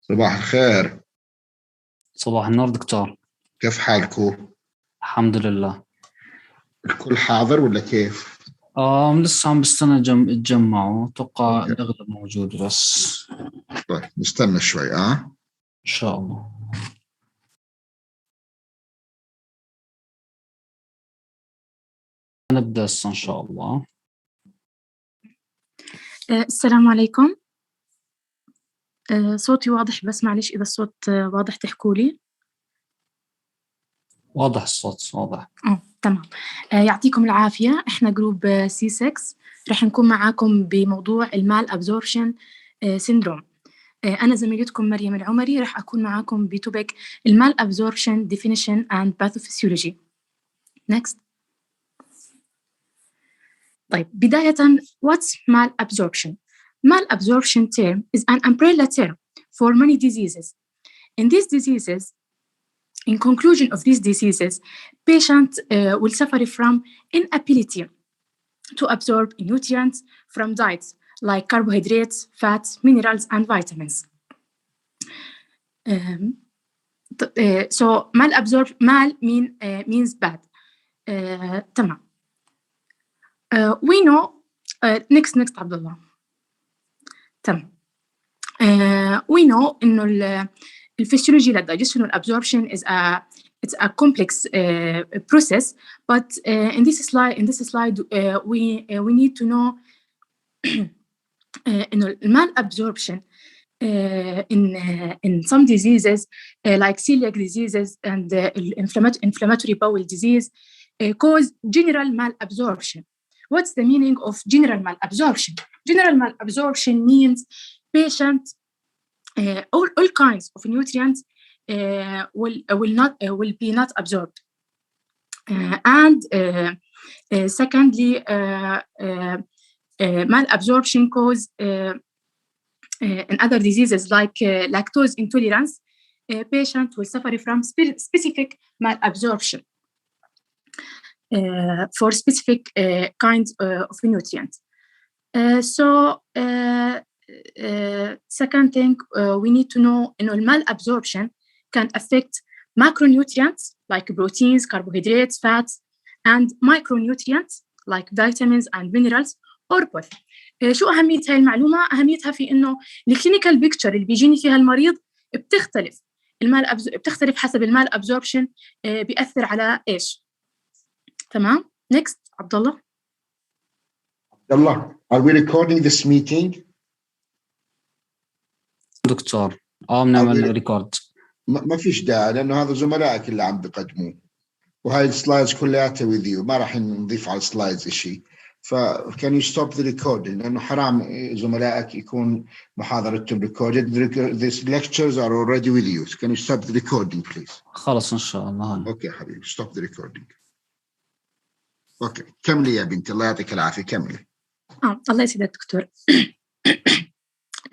صباح الخير. صباح النور دكتور. كيف حالكم؟ الحمد لله. الكل حاضر ولا كيف؟ لسه عم بستنى يتجمعوا، اتوقع الاغلب موجود بس. طيب نستنى شوي. ان شاء الله. نبدأ ان شاء الله. السلام عليكم. صوتي واضح؟ بس معلش إذا الصوت واضح تحكوا لي. واضح الصوت، واضح. تمام. يعطيكم العافية. احنا جروب C6 رح نكون معاكم بموضوع المال أبزوربشن سيندروم. أنا زميلتكم مريم العمري، رح أكون معاكم بتوبيك المال أبزوربشن definition and pathophysiology. Next. طيب بداية what's malabsorption? Malabsorption term is an umbrella term for many diseases. In these diseases, in conclusion of these diseases, patient will suffer from inability to absorb nutrients from diets like carbohydrates, fats, minerals, and vitamins. So means bad. تمام. We know next Abdullah. تمام. We know إنه الفسيولوجي للdigestion والabsorption it's a complex process, but in this slide we need to know إنه malabsorption in some diseases like celiac diseases and inflammatory bowel disease cause general malabsorption. What's the meaning of general malabsorption? General malabsorption means patient all kinds of nutrients will be not absorbed. And secondly, malabsorption cause in other diseases like lactose intolerance, patient will suffer from specific malabsorption for specific kinds of nutrients. Second thing we need to know, malabsorption can affect macronutrients like proteins, carbohydrates, fats, and micronutrients like vitamins and minerals or both. شو أهمية هاي المعلومة؟ أهميتها في إنه الكلينيكال بيكتشر اللي بيجيني فيها المريض بتختلف. بتختلف حسب المال أبزوربشن بيأثر على إيش. تمام. Next عبدالله. عبدالله, are we recording this meeting? دكتور بنعمل ريكورد. ما فيش داعي لأنه هذا زملائك اللي عم بيقدموه وهاي السلايدز كلها with you، ما راح نضيف على السلايدز إشي. can you stop the recording لأنه حرام زملائك يكون محاضرتهم recorded. These lectures are already with you. Can you stop the recording please? خلص إن شاء الله. أوكي حبيبي stop the recording. أوكي كملي يا بنتي، الله يعطيك العافية كملي. الله يسعدك دكتور.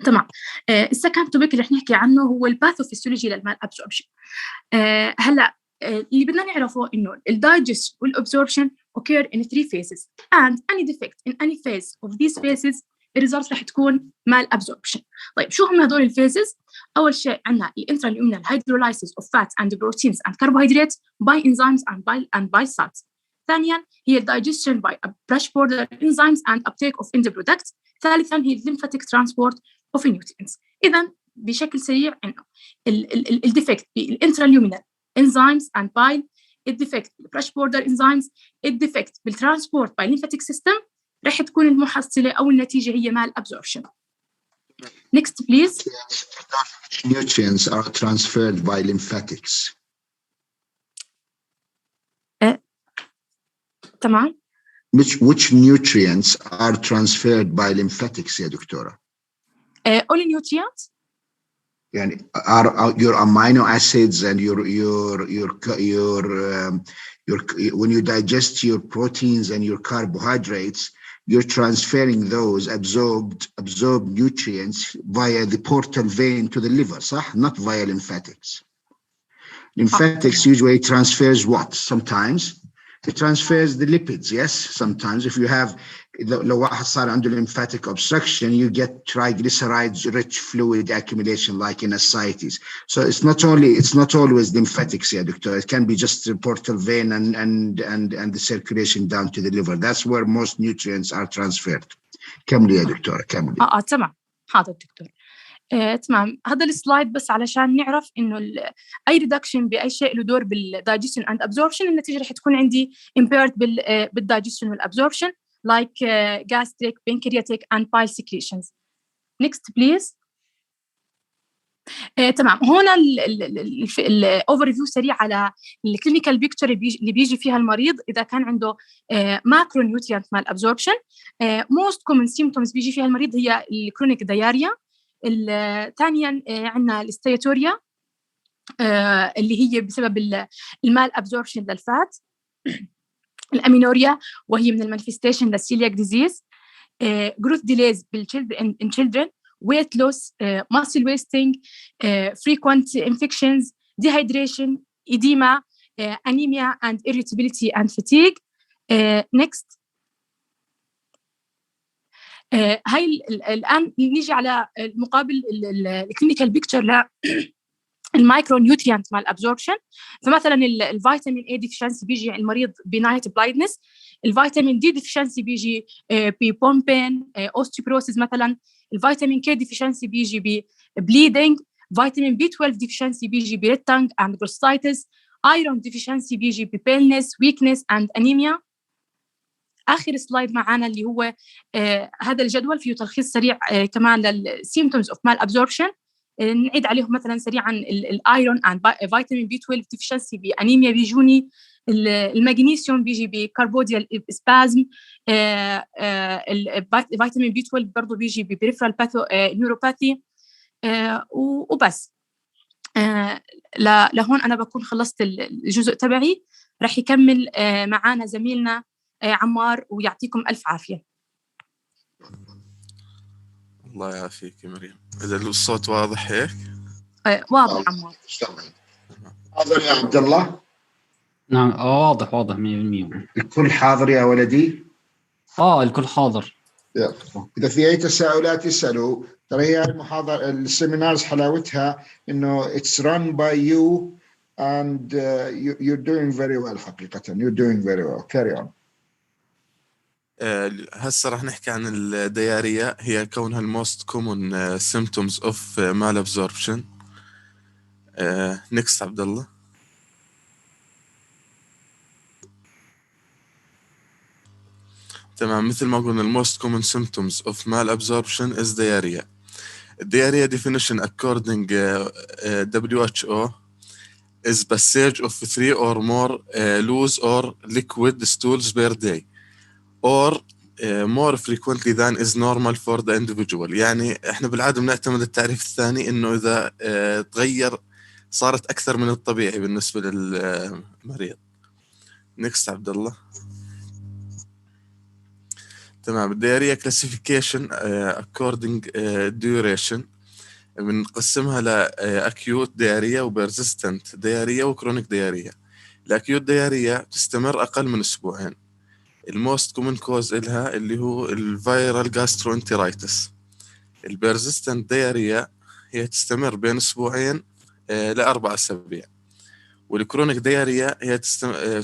تمام. السكند توبيك اللي رح نحكي عنه هو الباثوفيسيولوجي للمال أبزوربشن. هلا اللي بدنا نعرفه إنه الدايجست والأبزوربشن occur in 3 phases and any defect in any phase of these phases الريزلت رح تكون malabsorption. طيب شو هم هدول الفيزز؟ أول شيء عندنا intraluminal hydrolysis of fats and proteins and carbohydrates by enzymes and by salts. ثانياً هي digestion by brush border enzymes and uptake of end products. ثالثاً هي lymphatic transport of nutrients. إذن بشكل سريع إنه الديفكت بالintraluminal enzymes and bile، الديفكت بالbrush border enzymes، الديفكت بالtransport by lymphatic system، رح تكون المحصلة أو النتيجة هي malabsorption. Next please. Nutrients are transferred by lymphatics. تمام. Which nutrients are transferred by lymphatics يا دكتورة؟ all nutrients. يعني are your amino acids and your when you digest your proteins and your carbohydrates, you're transferring those absorbed nutrients via the portal vein to the liver, صح? Not via lymphatics. Lymphatics usually transfers what? Sometimes It transfers the lipids, yes. Sometimes if you have, لو واحد صار عنده lymphatic obstruction, you get triglycerides-rich fluid accumulation like in ascites. So it's not always lymphatics, yeah, doctor. It can be just the portal vein and the circulation down to the liver. That's where most nutrients are transferred. كملي يا دكتورة كملي. تمام. حاضر دكتور. تمام. هذا السلايد بس علشان نعرف إنه أي ريدكشن بأي شيء له دور بالدايجيشن and absorption النتيجة رح تكون عندي impaired بالدايجيشن والabsorption like gastric, pancreatic and bile secretions. Next please. تمام. هنا الأوفر فيو سريع على الكلينيكال بيكتشر اللي بيجي فيها المريض إذا كان عنده ماكرو نيوتريانت مال absorption. most common symptoms بيجي فيها المريض هي الكرونيك دياريا. ثانيا عندنا الاستياتوريا اللي هي بسبب المال ابزوربشن للفات. الامينوريا وهي من المانيفستيشن للسيلياك ديزيز. growth delays in children, weight loss, muscle wasting, frequent infections, dehydration, edema, anemia and irritability and fatigue. Next. هاي الآن نيجي على المقابل الكلينيكال بيكتشر للمايكرو نيوتريانت مال absorption. فمثلا الفيتامين A deficiency بيجي المريض بنايت بلايندنس. الفيتامين D deficiency بيجي ببومبين osteoporosis مثلا. الفيتامين K deficiency بيجي ببليدنج. فيتامين B12 deficiency بيجي بريد تانج and bursitis. iron deficiency بيجي ببيلنس weakness and anemia. آخر سلايد معانا اللي هو هذا الجدول فيه تلخيص سريع كمان للسيمتومز اوف مال ابزوربشن. نعيد عليهم مثلا سريعا الايرون اند فيتامين بي 12 ديفيشنسي بانيميا بيجوني. المغنيسيوم بيجي بكاربوديال سبازم. الفيتامين بي 12 برضه بيجي ببريفرال باثو نيوروباثي. وبس لهون انا بكون خلصت الجزء تبعي. رح يكمل معانا زميلنا عمار ويعطيكم ألف عافية. الله يعافيك يا مريم. إذا الصوت واضح هيك؟ واضح عمار. حاضر يا عبد الله؟ نعم واضح 100%. الكل حاضر يا ولدي؟ الكل حاضر. إذا في أي تساؤلات يسألوا. ترى هي المحاضرة السيمينارز حلاوتها إنه it's run by you and you're doing very well حقيقة. You're doing very well. Carry on. هسه راح نحكي عن الديارية. هي كونها الموست كومون symptoms of malabsorption. next عبد الله. تمام. مثل ما قلنا الموست common symptoms of malabsorption is diarrhea. Diarrhea definition according WHO is passage of 3 or more loose or liquid stools per day or more frequently than is normal for the individual. يعني احنا بالعادة بنعتمد التعريف الثاني انه اذا تغير صارت اكثر من الطبيعي بالنسبة للمريض. next عبد الله. تمام. الديارية classification according duration بنقسمها ل acute diarrhea و persistent diarrhea و chronic diarrhea. الأكيوت diarrhea تستمر أقل من أسبوعين. الموست كومن كوز إلها اللي هو الفيرال جاسترونتيرايتس. البيرزيستنت diarrhea هي تستمر بين أسبوعين ل4 أسابيع. والكرونيك diarrhea هي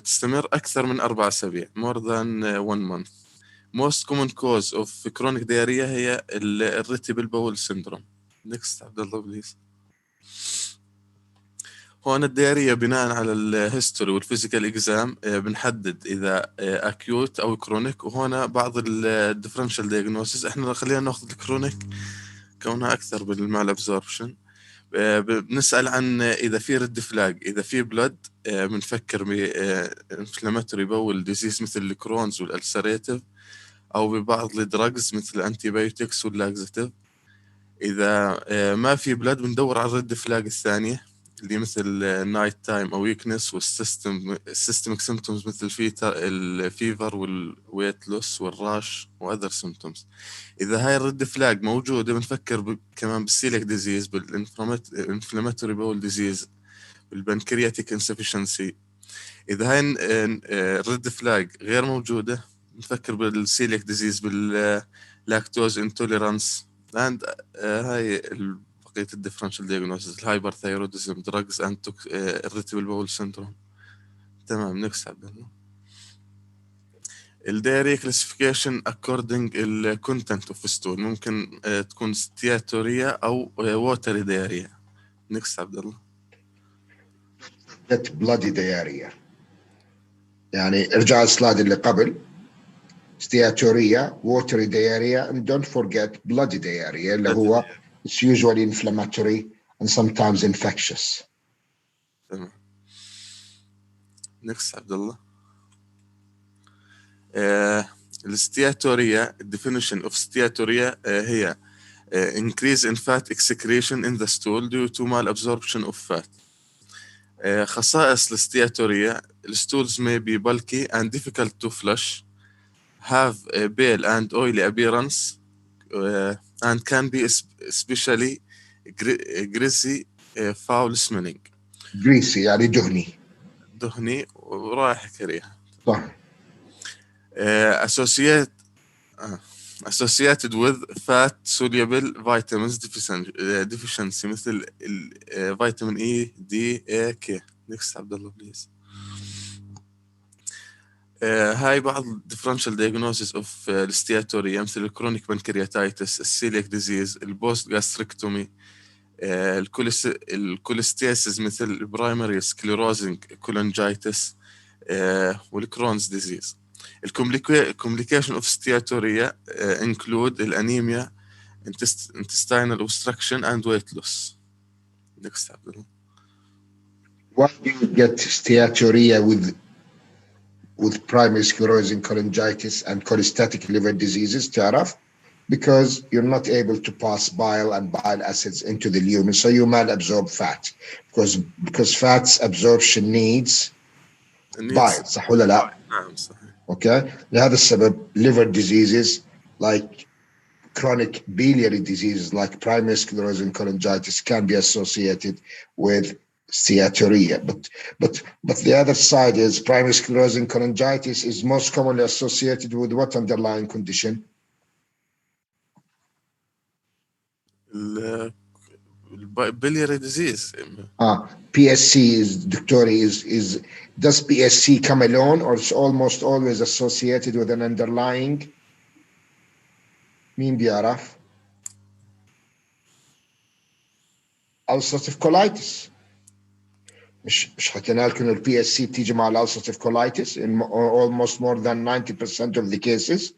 تستمر أكثر من 4 أسابيع more than 1 month. most common cause of chronic diarrhea هي irritable bowel syndrome. next عبد الله بليز. هون الديارية بناء على الهيستوري والفيزيكال اكزام بنحدد اذا اكيوت او كرونيك. وهنا بعض الديفرنشال دايجنوسيس. احنا خلينا ناخذ الكرونيك كونها اكثر بالمال ابزوربشن. بنسال عن اذا في ريد فلاج، اذا في بلد بنفكر بانفلاماتوري باول ديزيز مثل الكرونز والالسريتيف، او ببعض الدراجز مثل الانتيبيوتكس واللاكزاتيف. اذا ما في بلد بندور على الريد فلاج الثانيه اللي مثل نايت تايم او ويكنس والسيستميك سيمبتومز مثل الفيفر والويت لوس والراش واذر سيمبتومز. اذا هاي الريد فلاج موجوده بنفكر كمان بالسيليك ديزيز، بالانفلاماتوري باول ديزيز، بالبنكرياتيك انسفشنسي. إذا هاي الريد فلاج غير موجودة نفكر بالسيليك ديزيز باللاكتوز انتوليرانس and هاي بقية الديفرنشال دياجنوسيس الهايبرثايروديزم دراجز اند irritable bowel syndrome. تمام نكس عبد الله. الديري كلاسيفيكيشن according الكونتنت اوف ستول ممكن تكون ستياتوريا او ووتري دياريا. نكس عبد الله. that bloody diarrhea. يعني ارجع السلايد اللي قبل. steatorrhea, watery diarrhea, and don't forget bloody diarrhea اللي هو it's usually inflammatory and sometimes infectious. تمام. نكس عبد الله. الستياتوريا definition of steatorrhea هي increase in fat excretion in the stool due to malabsorption of fat. خصائص الستياتوريا الstools may be bulky and difficult to flush, have a pale and oily appearance, and can be especially greasy, foul smelling. greasy يعني دهني ورائحة كريهة. صح. associated with fat soluble vitamins deficiency مثل فيتامين E, D, A, K. next عبد الله please. هاي بعض differential diagnosis of الستياتوريا مثل الكرونيك بنكرياتايتس، السيليك ديزيز، البوست جاستريكتومي، الكوليستيسيس مثل البرايمري سكليروزنج كولونجايتس والكرونز ديزيز. الكومبليكيشن اوف ستياتوريا include الانيميا، intestinal obstruction and weight loss. next عبد الله. Why do you get steatorrhea with primary sclerosing cholangitis and cholestatic liver diseases, تعرف? Because you're not able to pass bile and bile acids into the lumen, so you malabsorb fat. Because fat's absorption needs bile, صح ولا لا؟ نعم صحيح. Okay, لهذا السبب liver diseases like chronic biliary diseases like primary sclerosing cholangitis can be associated with steatorrhea. But the other side is primary sclerosing cholangitis is most commonly associated with what underlying condition? biliary disease. PSC is Doctori is does PSC come alone or it's almost always associated with an underlying? مين بيعرف؟ ulcerative colitis. مش حكينا لكم ال PSC بتيجي مع ال ulcerative colitis in almost more than 90% of the cases.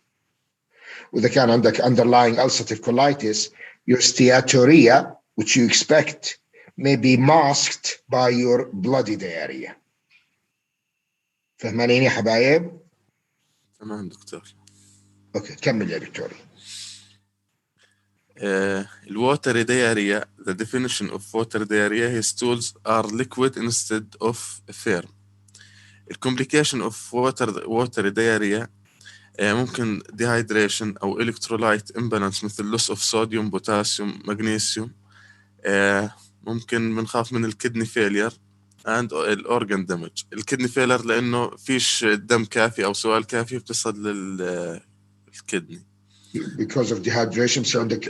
وإذا كان عندك underlying ulcerative colitis, your steatorrhea, which you expect, may be masked by your bloody diarrhea. فهمانين يا حبايب؟ تمام دكتور. اوكي كمل يا دكتوري. الwatery diarrhea, the definition of water diarrhea, his stools are liquid instead of firm. الcomplication of watery diarrhea ممكن dehydration أو electrolyte imbalance مثل loss of sodium, potassium, magnesium. ممكن بنخاف من الكدني failure and الorgan damage. الكدني failure لأنه فيش دم كافي أو سوائل كافي بتصل للكدني. Because of dehydration so عندك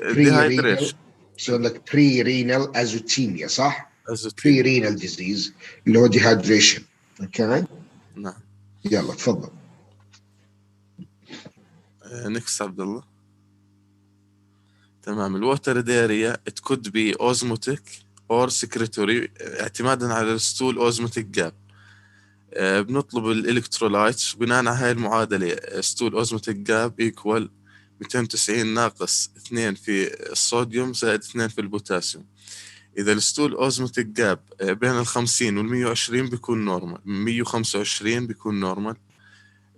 pre-renal azotemia صح؟ pre-renal disease اللي هو dehydration. اوكي؟ نعم. يلا تفضل. نكس عبد الله. تمام. الوتر دياريا it could be osmotic or secretory اعتمادا على الستول اوزموتيك جاب. بنطلب الالكترولايتس بناء على هاي المعادله ستول اوزموتيك جاب ايكوال 290 ناقص 2 في الصوديوم زائد 2 في البوتاسيوم. اذا الستول اوزموتيك جاب بين ال50 وال120 بيكون نورمال، 125 بيكون نورمال.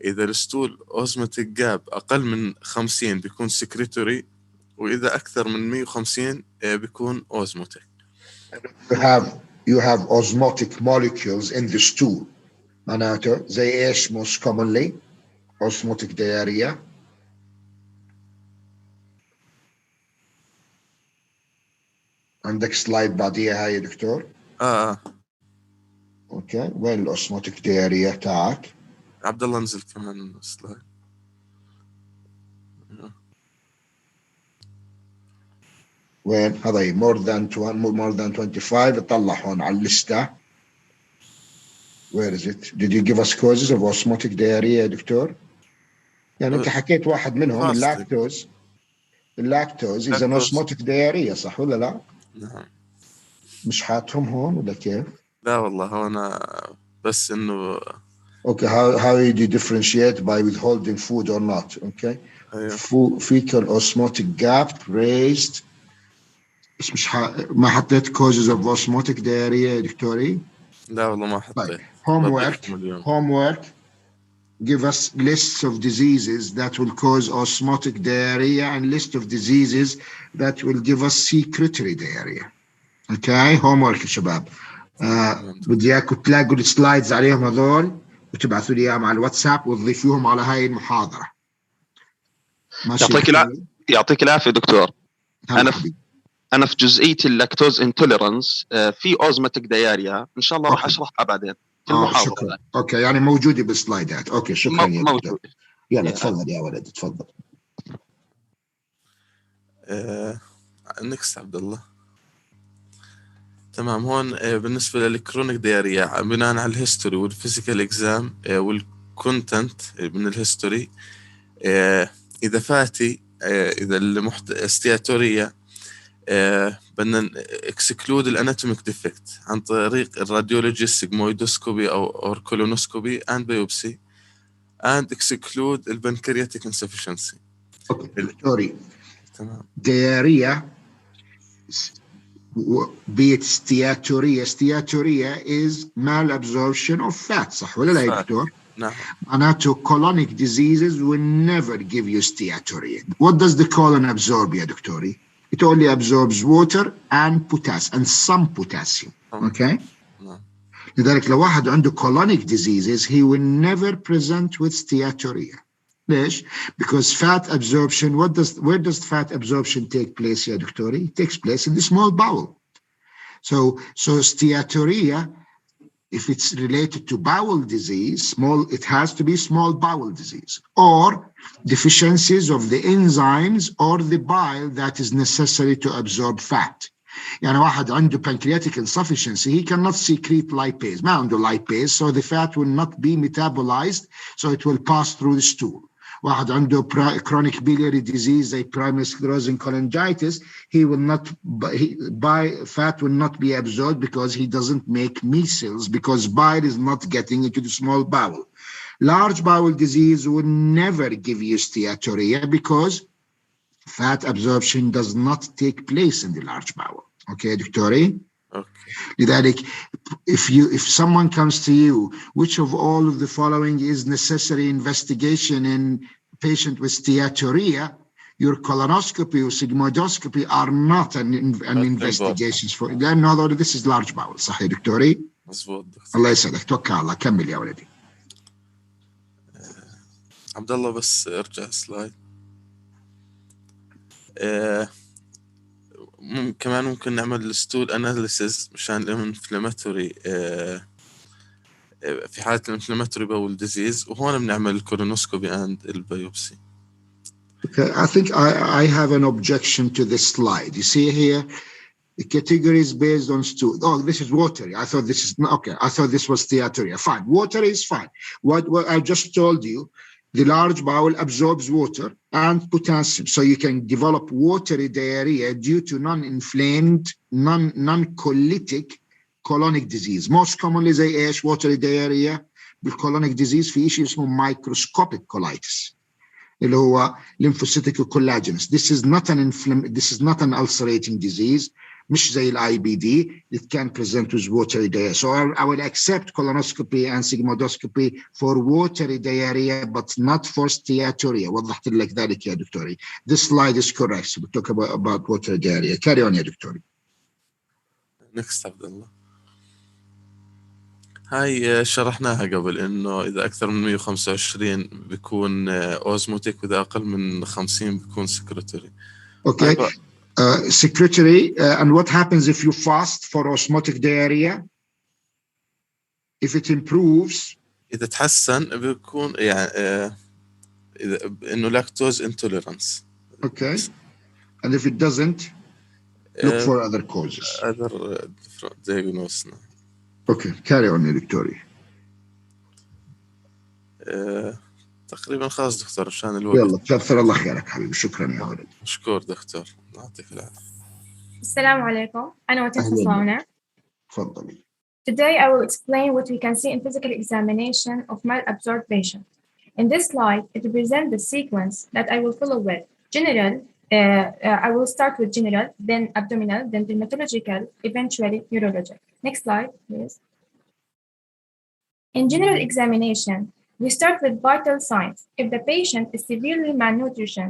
اذا الستول اوزموتيك جاب اقل من 50 بيكون سكريتوري، واذا اكثر من 150 بيكون اوزموتيك. You have osmotic molecules in the stool. معناته زي ايش most commonly osmotic diarrhea؟ عندك سلايد بعديها هاي يا دكتور؟ اوكي وين الاوسموتيك دياريا تاعك؟ عبد الله نزل كمان سلايد. وين هذا more than 25 طلع هون على الليسته. Where is it? Did you give us causes of osmotic diarrhea يا دكتور؟ يعني انت حكيت واحد منهم اللاكتوز is an osmotic diarrhea صح ولا لا؟ نعم. مش حاطهم هون ولا كيف؟ لا والله هو أنا بس إنه Okay, how do you differentiate by withholding food or not? Okay. أيوه. Fecal osmotic gap raised. ما حطيت causes of osmotic diarrhea يا دكتوري؟ لا والله ما حطيت. طيب. Homework. Give us lists of diseases that will cause osmotic diarrhea and list of diseases that will give us secretory diarrhea. Okay, homework يا شباب. بدي اياكم تلاقوا السلايدز عليهم هذول وتبعثوا لي اياهم على الواتساب وتضيفوهم على هاي المحاضرة. يعطيك العافية دكتور. أنا في جزئية اللاكتوز انتوليرانس في اوزماتيك دياريا إن شاء الله راح أشرحها بعدين في المحاضرة. شكرا. أوكي يعني موجودة بالسلايدات. أوكي شكرا يا دكتور. يلا تفضل يا ولد تفضل. نكست عبد الله. تمام. هون بالنسبة للكرونيك دياريا بناء على الهيستوري والفيزيكال اكزام والكونتنت من الهيستوري، إذا فاتي إذا استياتورية بدنا اكسكلود الاناتوميك ديفكت عن طريق الراديولوجي سيجمويدوسكوبي او كولونوسكوبي اند بايوبسي اند اكسكلود البنكرياتيك انسفشنسي. دكتوري تمام. دياريا بيت steatorrhea is malabsorption of fat صح ولا لا يا دكتور؟ نعم. معناته colonic diseases will never give you steatorrhea. What does the colon absorb يا دكتوري؟ It only absorbs water and potassium and some potassium. Okay? نعم. لذلك لو واحد عنده colonic diseases he will never present with steatorrhea. ليش؟ Because fat absorption, where does fat absorption take place يا دكتوري? It takes place in the small bowel. So steatorrhea, if it's related to bowel disease, it has to be small bowel disease or deficiencies of the enzymes or the bile that is necessary to absorb fat. يعني واحد عنده pancreatic insufficiency, he cannot secrete lipase. ما عنده lipase, so the fat will not be metabolized, so it will pass through the stool. واحد عنده chronic biliary disease, a primary sclerosing cholangitis, fat will not be absorbed because he doesn't make measles because bile is not getting into the small bowel. Large bowel disease will never give you steatorrhea because fat absorption does not take place in the large bowel. Okay, Doctori? Okay. لذلك if someone comes to you, which of all of the following is necessary investigation in patient with steatorrhea, your colonoscopy or sigmoidoscopy are not an investigations for لأنه this is large bowel. صح يا دكتوري؟ مظبوط. الله يسعدك. توكل على الله. كمل يا ولدي. عبد الله بس ارجع سلايد. كمان ممكن نعمل الستول اناليسيز مشان الانفلاماتوري في حالة الانفلاماتوري باول ديزيز، وهون بنعمل الكولونوسكوبي اند البيوبسي. Okay, I think I have an objection to this slide. You see here, the categories based on stool. Oh, this is watery. I thought this is okay. I thought this was steatorrhea. Fine, water is fine. What I just told you, the large bowel absorbs water and potassium, so you can develop watery diarrhea due to non-inflamed, non-colitic colonic disease. Most commonly زي ايش watery diarrhea بالcolonic disease في شيء اسمه microscopic colitis اللي هو lymphocytic collagenous. This is not an ulcerating disease. مش زي IBD. It can present with watery diarrhea. So I will accept colonoscopy and sigmoidoscopy for watery diarrhea, but not for steatorrhea. وضحت لك ذلك يا دكتوري. This slide is correct. So we talk about watery diarrhea. Carry on يا دكتوري. Next عبد الله. هاي شرحناها قبل انه اذا اكثر من 125 بيكون اوزموتيك واذا اقل من 50 بيكون سكرتوري. Okay. Secretory, and what happens if you fast for osmotic diarrhea? if it improves اذا تحسن بيكون يعني اذا انه لاكتوز انتوليرانس. okay, and if it doesn't, look for other causes. other different diagnosis. Okay, carry on يا دكتوري. تقريبا خلاص دكتور عشان الوقت. يلا كثر الله خيرك حبيبي، شكرا يا ولد. مشكور دكتور، يعطيك العافية. السلام عليكم، أنا وتيم حصانة. تفضلي. Today I will explain what we can see in physical examination of malabsorbed patient. In this slide, it represents the sequence that I will follow with general. I will start with general, then abdominal, then dermatological, eventually urologic. Next slide, please. In general examination, we start with vital signs. If the patient is severely malnutrition,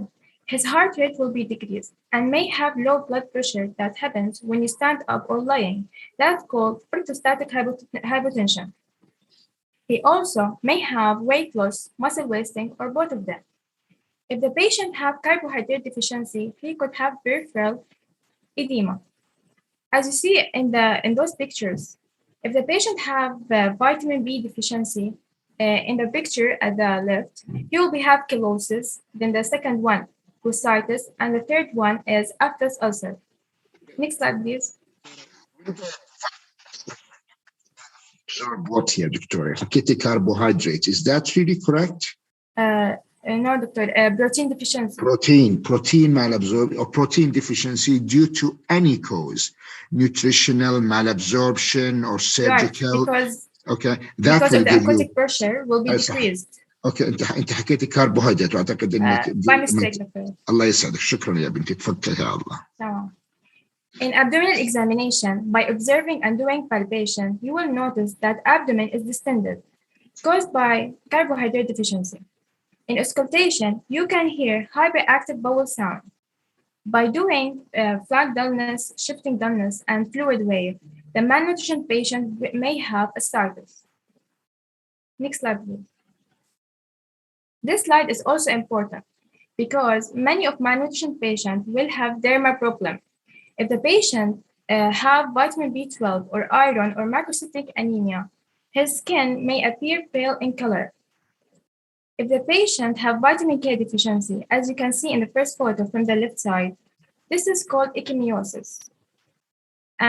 his heart rate will be decreased and may have low blood pressure that happens when you stand up or lying. That's called orthostatic hypotension. He also may have weight loss, muscle wasting, or both of them. If the patient has carbohydrate deficiency, he could have peripheral edema. As you see in those pictures, if the patient have vitamin B deficiency, in the picture at the left, he will have chelosis, then the second one, bursitis, and the third one is aphthous ulcer. Next slide, please. Absorb what here, Victoria? Kitty carbohydrate. Is that really correct? No, doctor. Protein deficiency. Protein malabsorption or protein deficiency due to any cause, nutritional malabsorption or surgical. Right, okay, that because will of the give aquatic you pressure will be decreased. اوكي انت حكيتي كربوهيدرات واعتقد انك by mistake, doctor. الله يسعدك، شكرا يا بنتي، تفضلي يا الله. تمام. In abdominal examination, by observing and doing palpation, you will notice that abdomen is distended, caused by carbohydrate deficiency. In auscultation, you can hear hyperactive bowel sound. By doing flat dullness, shifting dullness, and fluid wave, the malnutrition patient may have ascites. Next slide, please. This slide is also important because many of malnutrition patients will have derma problem. If the patient have vitamin B12 or iron or macrocytic anemia, his skin may appear pale in color. If the patient have vitamin K deficiency, as you can see in the first photo from the left side, this is called echinosis.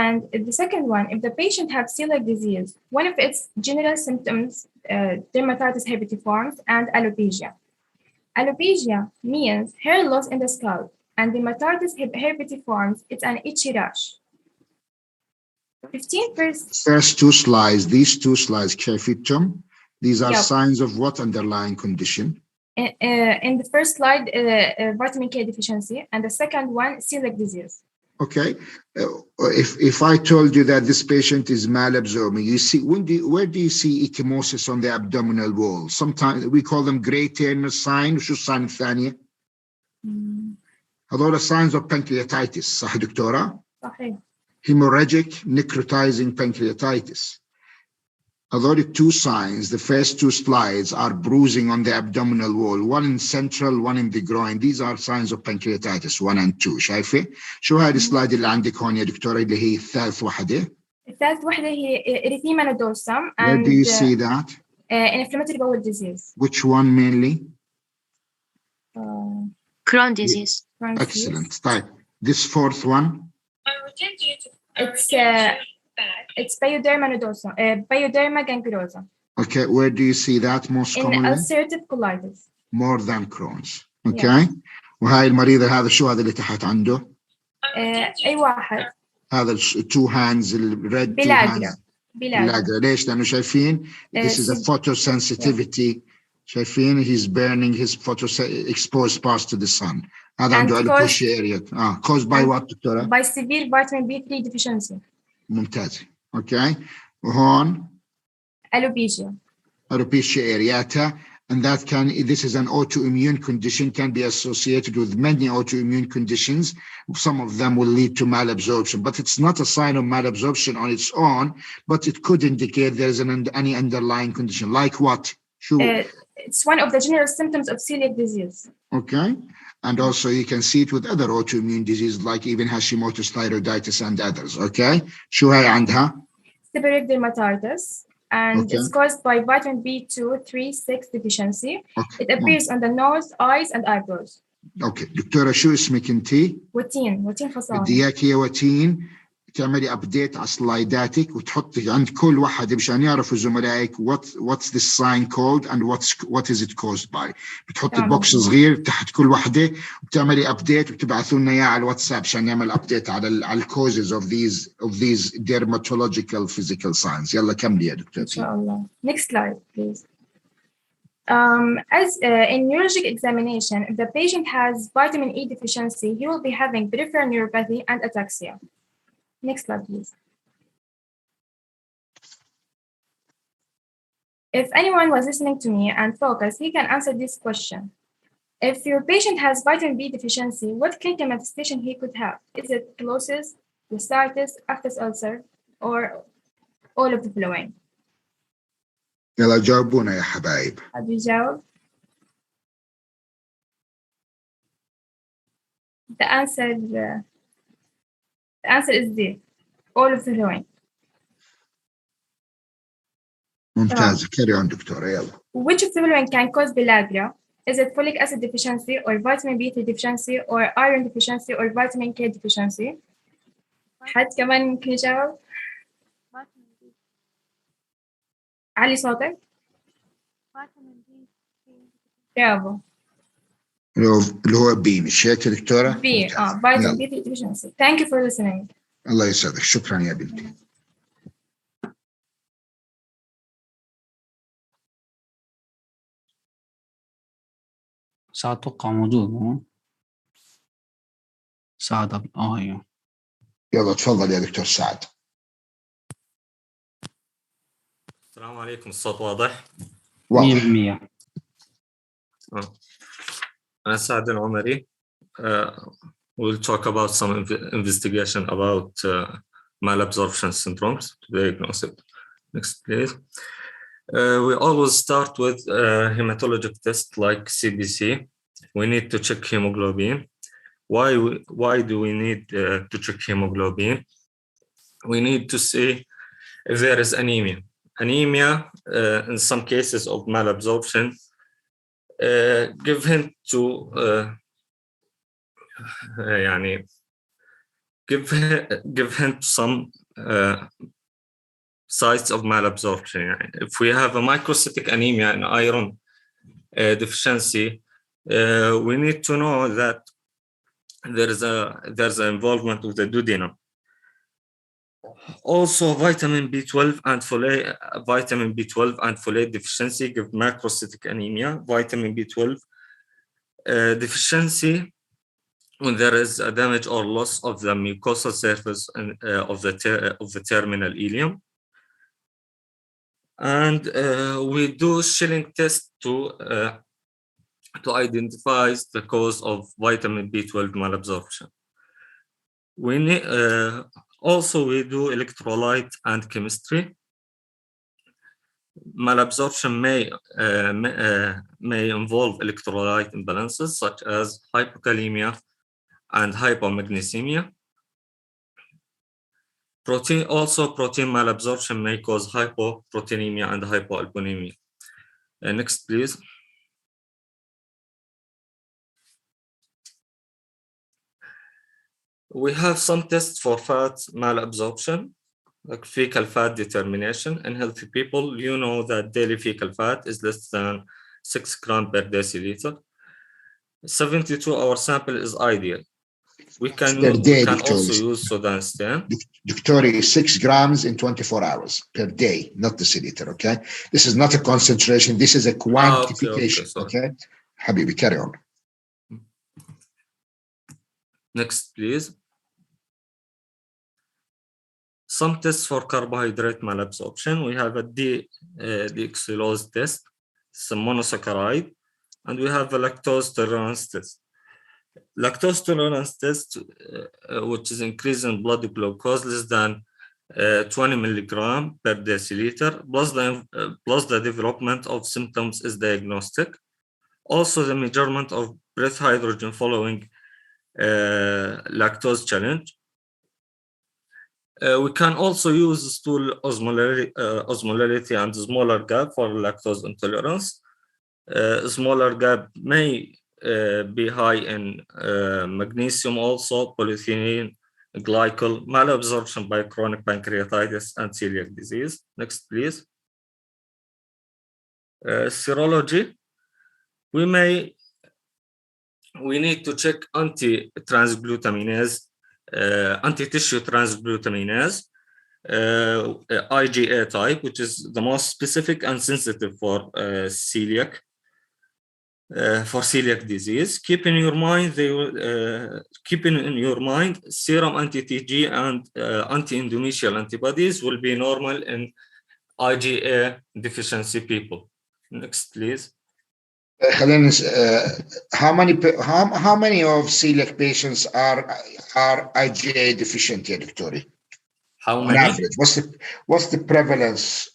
And the second one, if the patient have celiac disease, one of its general symptoms, dermatitis herpetiformis and alopecia. Alopecia means hair loss in the scalp, and dermatitis herpetiformis, it's an itchy rash. 15%. First two slides, these two slides, Kefitum, these are signs of what underlying condition? In the first slide, vitamin K deficiency, and the second one, celiac disease. Okay, if I told you that this patient is malabsorbing, you see, where do you see ecchymosis on the abdominal wall? Sometimes we call them gray Turner sign. شو الsign الثانية؟ هذول signs of pancreatitis، صح دكتورة؟ صحيح. Hemorrhagic necrotizing pancreatitis. هذول two signs, the first two slides are bruising on the abdominal wall, one in central, one in the groin. These are signs of pancreatitis 1 and 2. شايفة؟ شو هاي السلايد اللي عندك هون يا دكتورة اللي هي الثالث وحدة؟ الثالث وحدة هي erythema nodosum. Where do you see that? Inflammatory bowel disease. Which one mainly? Crohn's disease. Excellent. Type. This fourth one? It's pyoderma nodosum, pyoderma gangrenosum. Okay, where do you see that most commonly? In ulcerative colitis. More than Crohn's. Okay. وهاي المريضة هذا شو هذا اللي تحت عنده؟ أي واحد. هذا two hands red two hands. بلاغرا. ليش؟ لأنه شايفين this is a photosensitivity. شايفين he's burning his exposed parts to the sun. هذا عنده alopecia area. Caused by what دكتورة؟ By severe vitamin B3 deficiency. ممتاز. Okay. وهون alopecia areata, and this is an autoimmune condition, can be associated with many autoimmune conditions. Some of them will lead to malabsorption, but it's not a sign of malabsorption on its own, but it could indicate there is any underlying condition. Like what? Sure. It's one of the general symptoms of celiac disease. Okay. And also you can see it with other autoimmune diseases like even Hashimoto's thyroiditis and others. Okay. شو هاي عندها? Seborrheic dermatitis. and it's caused by vitamin B2, 3, 6 deficiency. It appears on the nose, eyes, and eyebrows. اوكي دكتورة شو اسمك انتي؟ وتين حصان. بدي اياك يا وتين تعملي ابديت على سلايداتك وتحطي عند كل واحد مشان يعرفوا زملائك what's this sign called and what is it caused by. بتحطي بوكس صغير تحت كل وحده وبتعملي ابديت وبتبعثوا لنا اياه على الواتساب عشان نعمل ابديت على الكوزز of these dermatological physical signs. يلا كملي يا دكتور. ان شاء الله. Next slide please. As in neurologic examination, if the patient has vitamin E deficiency, he will be having peripheral neuropathy and ataxia. Next slide, please. If anyone was listening to me and focus, he can answer this question. If your patient has vitamin B deficiency, what clinical manifestation he could have? Is it closis, cystitis, aphthous ulcer, or all of the following? يلا جاوبونا يا حبايب. حد يجاوب؟ The answer is D. All of the following. ممتاز. carry on دكتورة يلا. Which of the following can cause pellagra? Is it folic acid deficiency or vitamin B3 deficiency or iron deficiency or vitamin K deficiency? حد كمان ممكن يجاوب؟ علي صوتك. برافو. اللي هو بي مش هيك يا دكتورة؟ بي vitamin B3 deficiency. Thank you for listening. الله يسعدك. شكرا يا بنتي. سأتوقع موجود مو؟ سعد ايوه. يلا تفضل يا دكتور سعد. السلام عليكم. الصوت واضح؟ 100%. أنا سعد العمري. We'll talk about some investigation about malabsorption syndromes to diagnose it. Next, please. We always start with hematologic tests like CBC. We need to check hemoglobin. Why do we need to check hemoglobin? We need to see if there is anemia. Anemia, in some cases of malabsorption, give hint to give hint to some sites of malabsorption. If we have a microcytic anemia and iron deficiency, we need to know that there's an involvement of the duodenum. Also, vitamin B12 and folate deficiency give macrocytic anemia. Vitamin B12 deficiency when there is a damage or loss of the mucosal surface of the terminal ileum. And we do Schilling test to identify the cause of vitamin B12 malabsorption. Also, we do electrolyte and chemistry. Malabsorption may involve electrolyte imbalances such as hypokalemia and hypomagnesemia. Protein malabsorption may cause hypoproteinemia and hypoalbuminemia. Next, please. We have some tests for fat malabsorption, like fecal fat determination. In healthy people, you know that daily fecal fat is less than 6 grams per deciliter. 72-hour sample is ideal. We can also use Sudan stain. Doctor, 6 grams in 24 hours per day, not deciliter, okay? This is not a concentration, this is a quantification, okay? Habibi, carry on. Next, please. Some tests for carbohydrate malabsorption. We have a deoxylose test, some monosaccharide, and we have a lactose tolerance test. Lactose tolerance test, which is increasing blood glucose less than 20 milligram per deciliter, plus the development of symptoms is diagnostic. Also, the measurement of breath hydrogen following lactose challenge. We can also use stool osmolality and smaller gap for lactose intolerance. Smaller gap may be high in magnesium, also polyethylene glycol, malabsorption by chronic pancreatitis and celiac disease. Next, please. Serology. We need to check anti-transglutaminase, anti-tissue transglutaminase, IgA type, which is the most specific and sensitive for celiac disease. Keep in your mind, serum anti-TG and anti-endometrial antibodies will be normal in IgA deficiency people. Next, please. How many of celiac patients are IgA deficient here, Doctor? How On many? average, what's the prevalence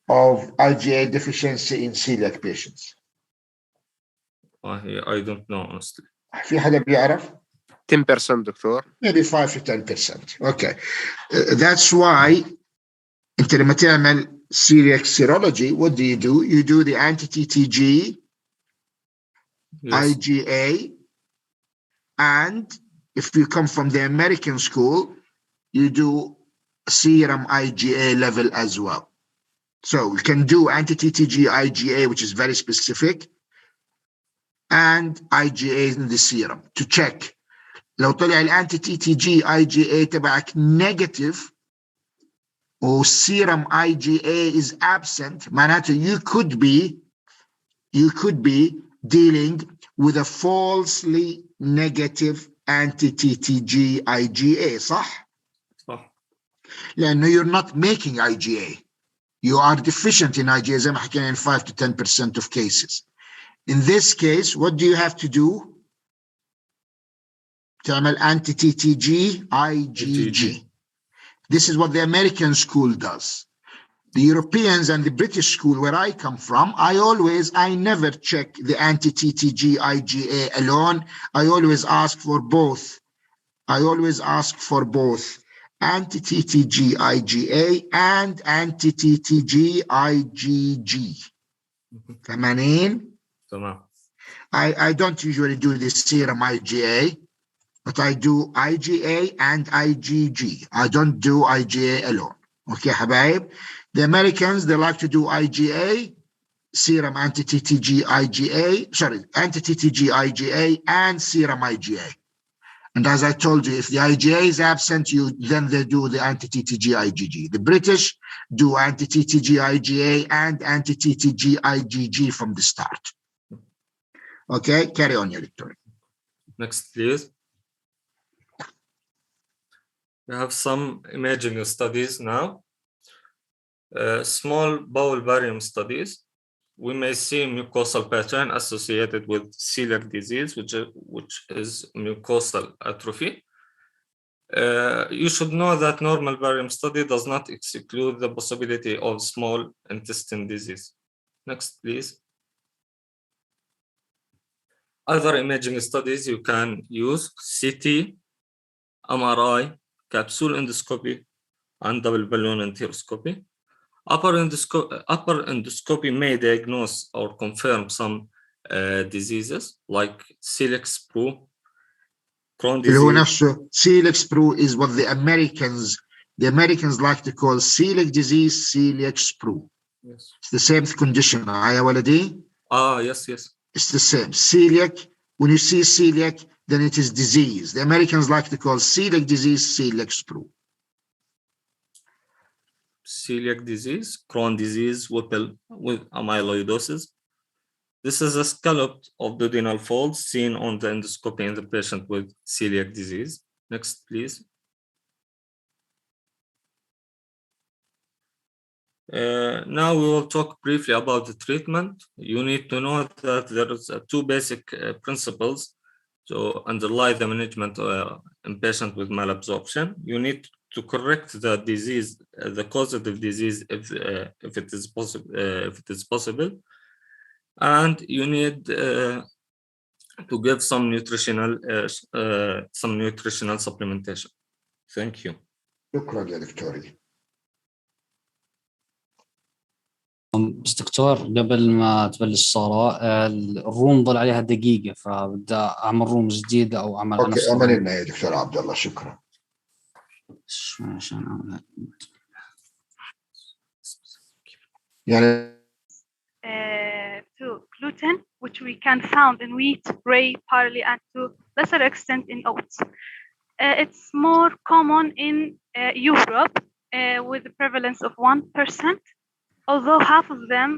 of IgA deficiency in celiac patients? I don't know, honestly. في حدا بيعرف؟ 10% دكتور. Maybe 5 to 10%. Okay. That's why انت لما تعمل celiac serology, what do? You do the anti-TTG, Yes. IgA, and if you come from the American school, you do serum IgA level as well. So you can do anti-TTG IgA, which is very specific, and IgA in the serum to check. لو طلع الانتي-TTG IgA تبعك negative or serum IgA is absent, معناته you could be dealing with a falsely negative anti-TTG IgA, صح؟ صح. لأنه you're not making IgA. You are deficient in IgA زي ما حكينا in 5 to 10% of cases. In this case, what do you have to do? تعمل anti-TTG IgG. This is what the American school does. The Europeans and the British school where I come from, I never check the anti-TTG IgA alone. I always ask for both. Anti-TTG IgA and anti-TTG IgG. تمام. I don't usually do this serum IgA, but I do IgA and IgG. I don't do IgA alone. Okay, حبايب. The Americans, they like to do IgA, serum anti-TTG IgA and serum IgA. And as I told you, if the IgA is absent, then they do the anti-TTG IgG. The British do anti-TTG IgA and anti-TTG IgG from the start. Okay, carry on, Doctor. Next, please. We have some imaging studies now. Small bowel barium studies. We may see mucosal pattern associated with celiac disease, which is mucosal atrophy. You should know that normal barium study does not exclude the possibility of small intestine disease. Next, please. Other imaging studies you can use: CT, MRI, capsule endoscopy, and double balloon enteroscopy. Upper endoscopy may diagnose or confirm some diseases like celiac sprue, Crohn's disease. Celiac sprue is what the Americans like to call celiac disease, celiac sprue. Yes. It's the same condition. Yes. It's the same. Celiac, when you see celiac, then it is disease. The Americans like to call celiac disease, celiac sprue. Celiac disease, Crohn's disease, Whipple with amyloidosis. This is a scalloped abdominal fold seen on the endoscopy in the patient with celiac disease. Next, please. Now we will talk briefly about the treatment. You need to know that there is two basic principles to underlie the management in patient with malabsorption. You need to correct the disease, the causative disease, if it is possible, and you need to give some nutritional supplementation. Thank you. شكرا يا دكتوري. بس دكتور قبل ما تبلش الصلاة الروم ضل عليها دقيقة، فبدي أعمل روم جديدة أو أعمل على نفس اوكي، لنا يا دكتور عبد الله، شكرا. عشان أعمل يعني to gluten, which we can found in wheat, rye, barley, and to lesser extent in oats. It's more common in Europe with a prevalence of 1%, although half of them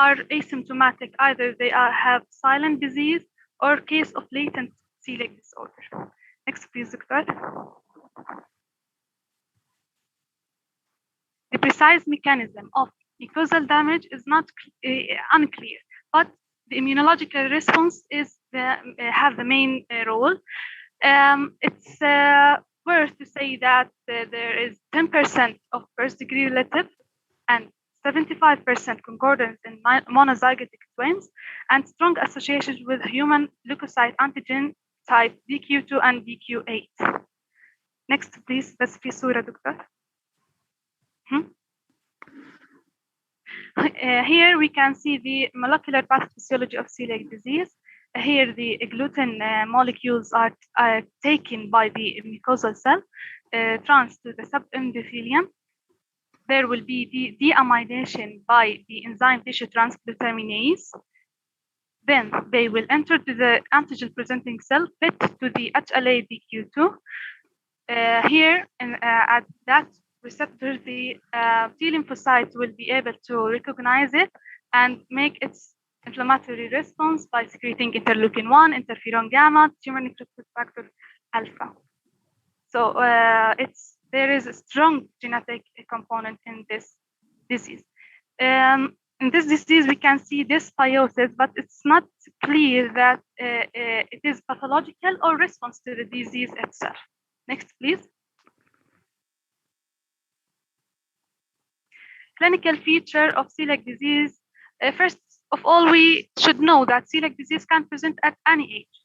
are asymptomatic. Either they have silent disease or case of latent celiac disorder. Next, please, Doctor. The precise mechanism of mucosal damage is not unclear, but the immunological response is have the main role. It's worth to say that there is 10% of first-degree relative and 75% concordance in monozygotic twins, and strong associations with human leukocyte antigen type DQ2 and DQ8. Next, please. بس في صورة دكتور. Here we can see the molecular pathophysiology of celiac disease. Here the gluten molecules are taken by the mucosal cell, trans to the subendothelium. There will be the deamidation by the enzyme tissue transglutaminase. Then they will enter to the antigen-presenting cell, fit to the HLA-DQ2. Here, at that receptor, the T lymphocyte will be able to recognize it and make its inflammatory response by secreting interleukin-1, interferon gamma, tumor necrosis factor alpha. So there is a strong genetic component in this disease. In this disease, we can see dysbiosis, but it's not clear that it is pathological or response to the disease itself. Next, please. Clinical feature of celiac disease. First of all, we should know that celiac disease can present at any age,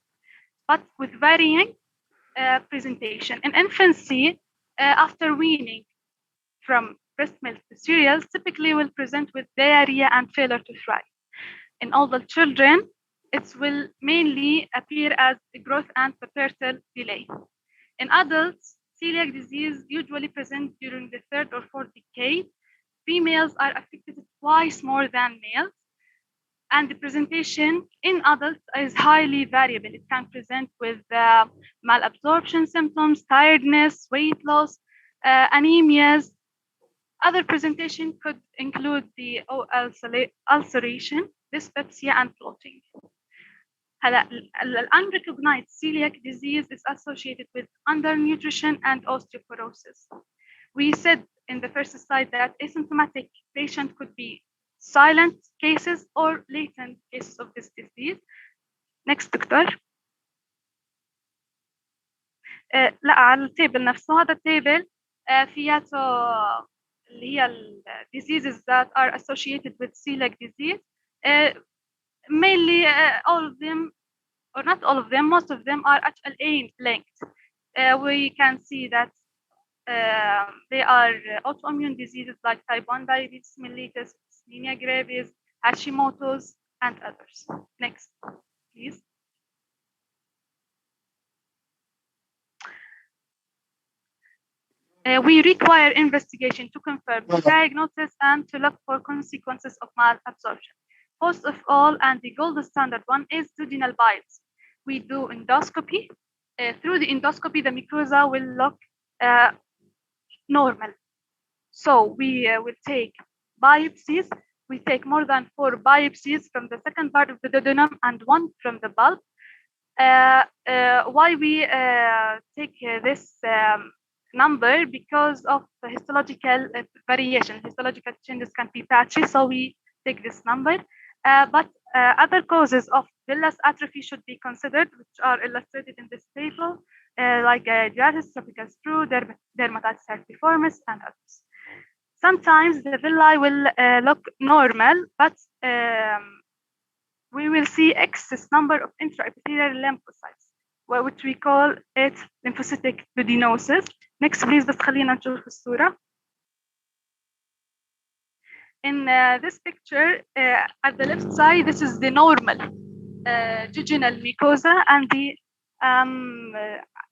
but with varying presentation. In infancy, after weaning from breast milk to cereals, typically will present with diarrhea and failure to thrive. In older children, it will mainly appear as growth and pubertal delay. In adults, celiac disease usually presents during the third or fourth decade. Females are affected twice more than males, and the presentation in adults is highly variable. It can present with malabsorption symptoms, tiredness, weight loss, anemias. Other presentation could include the ulceration, dyspepsia, and bloating. Unrecognized celiac disease is associated with undernutrition and osteoporosis. We said in the first slide that asymptomatic patient could be silent cases or latent cases of this disease. Next, Doctor. لا على التيبل نفسه، هذا التيبل فياته اللي هي diseases that are associated with celiac disease. Mainly all of them, or not all of them, most of them are HLA linked. We can see that they are autoimmune diseases like type 1 diabetes mellitus, myasthenia gravis, Hashimoto's, and others. Next, please. We require investigation to confirm the diagnosis and to look for consequences of malabsorption. First of all, and the gold standard one, is duodenal biopsy. We do endoscopy. Through the endoscopy, the mucosa will look normal. So we will take biopsies. We take more than 4 biopsies from the second part of the duodenum and 1 from the bulb. Why we take this number? Because of the histological variation. Histological changes can be patchy, so we take this number. But other causes of villus atrophy should be considered, which are illustrated in this table, like gyrus, tropical screw, dermatitis herpetiformis, and others. Sometimes the villi will look normal, but we will see excess number of intraepithelial lymphocytes, which we call it lymphocytic duodenosis. next please بس خلينا نشوف الصورة. In this picture, at the left side, this is the normal jejunal mucosa, and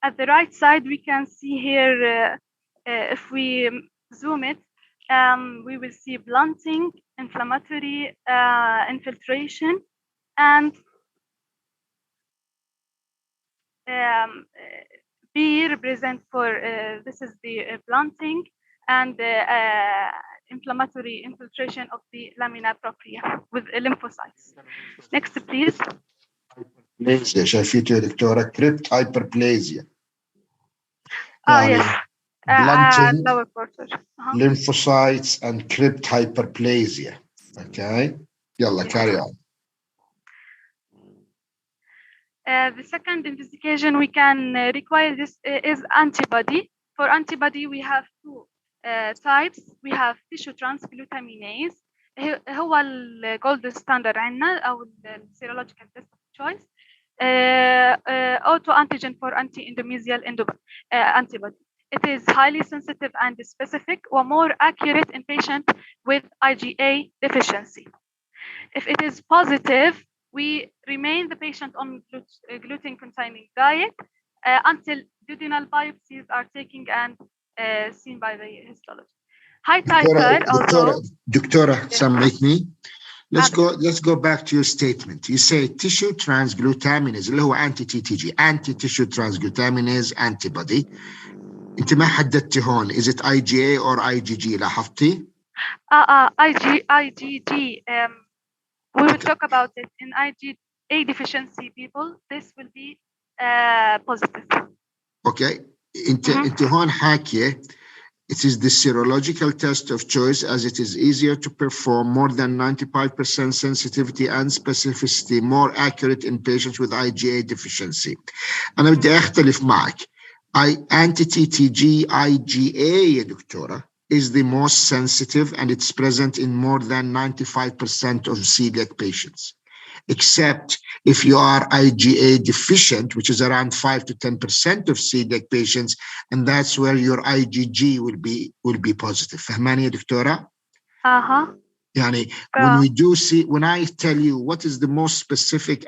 at the right side, we can see here, if we zoom it, we will see blunting, inflammatory infiltration, and B represent for this is the blunting and inflammatory infiltration of the lamina propria with lymphocytes. Next, please. Hyperplasia شايفيته يا دكتورة crypt hyperplasia. Yes. Blunting, lower quarter. lymphocytes and crypt hyperplasia. Okay. يلا carry on. The second investigation we can require this is antibody. For antibody, we have two types. We have tissue transglutaminase. هو ال gold standard عنا أو ال serological test of choice. Autoantigen for anti-endometrial antibody. It is highly sensitive and specific, or more accurate in patients with IgA deficiency. If it is positive, we remain the patient on gluten-containing diet until duodenal biopsies are taken and seen by the histology. High titer, although... Doctora, سامحني. Let's go back to your statement. You say tissue transglutaminase اللي هو anti-TTG, anti-tissue transglutaminase antibody. أنت ما حددتي هون. Is it IgA or IgG? لاحظتي؟ IgG. We will talk about it in IgA deficiency people. This will be positive. Okay. أنت هون حاكية. It is the serological test of choice as it is easier to perform, more than 95% sensitivity and specificity, more accurate in patients with IgA deficiency. أنا بدي أختلف معك. Anti-TTG IgA يا دكتورة is the most sensitive and it's present in more than 95% of celiac patients. Except if you are IgA deficient, which is around 5 to 10% of celiac patients, and that's where your IgG will be positive. فهماني يا دكتورة؟ يعني when we do see, when I tell you what is the most specific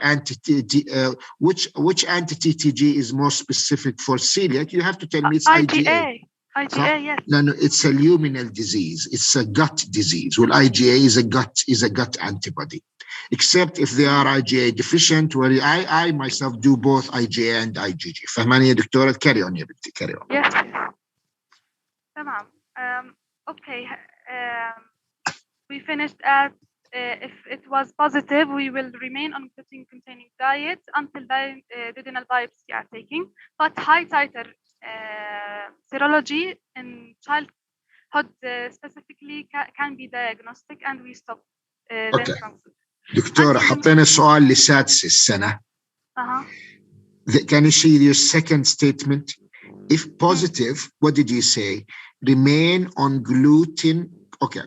which anti-TTG is most specific for celiac, you have to tell me it's IgA. IgA, yes. No, it's a luminal disease. It's a gut disease. Well, IgA is a gut antibody. Except if they are IgA deficient, where I myself do both IgA and IgG. فهماني يا دكتورة؟ carry on يا بنتي, carry on. Yes. تمام. Okay. We finished at if it was positive, we will remain on gluten-containing diet until duodenal biopsy are taken. But high titer serology in childhood specifically can be diagnostic, and we stop them from food. دكتورة حطينا سؤال لسادس السنة. Can you see your second statement? If positive, what did you say? Remain on gluten. Okay.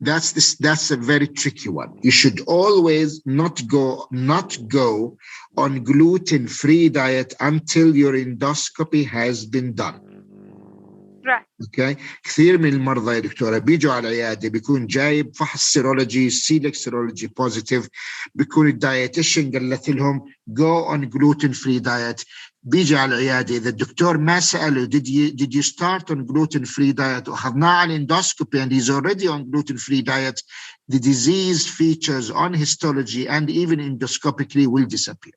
That's a very tricky one. You should always not go on gluten-free diet until your endoscopy has been done. Right. Okay. كثير من المرضى يا دكتورة بيجوا على العيادة بيكون جايب فحص سيرولوجي سيلك سيرولوجي بوزيتيف, بيكون الدايتيشن قالت لهم go on gluten-free diet. بيجي على العيادة إذا الدكتور ما سأله did you start on gluten-free diet وأخذناه على الاندوسكوبي and he's already on gluten-free diet, the disease features on histology and even endoscopically will disappear.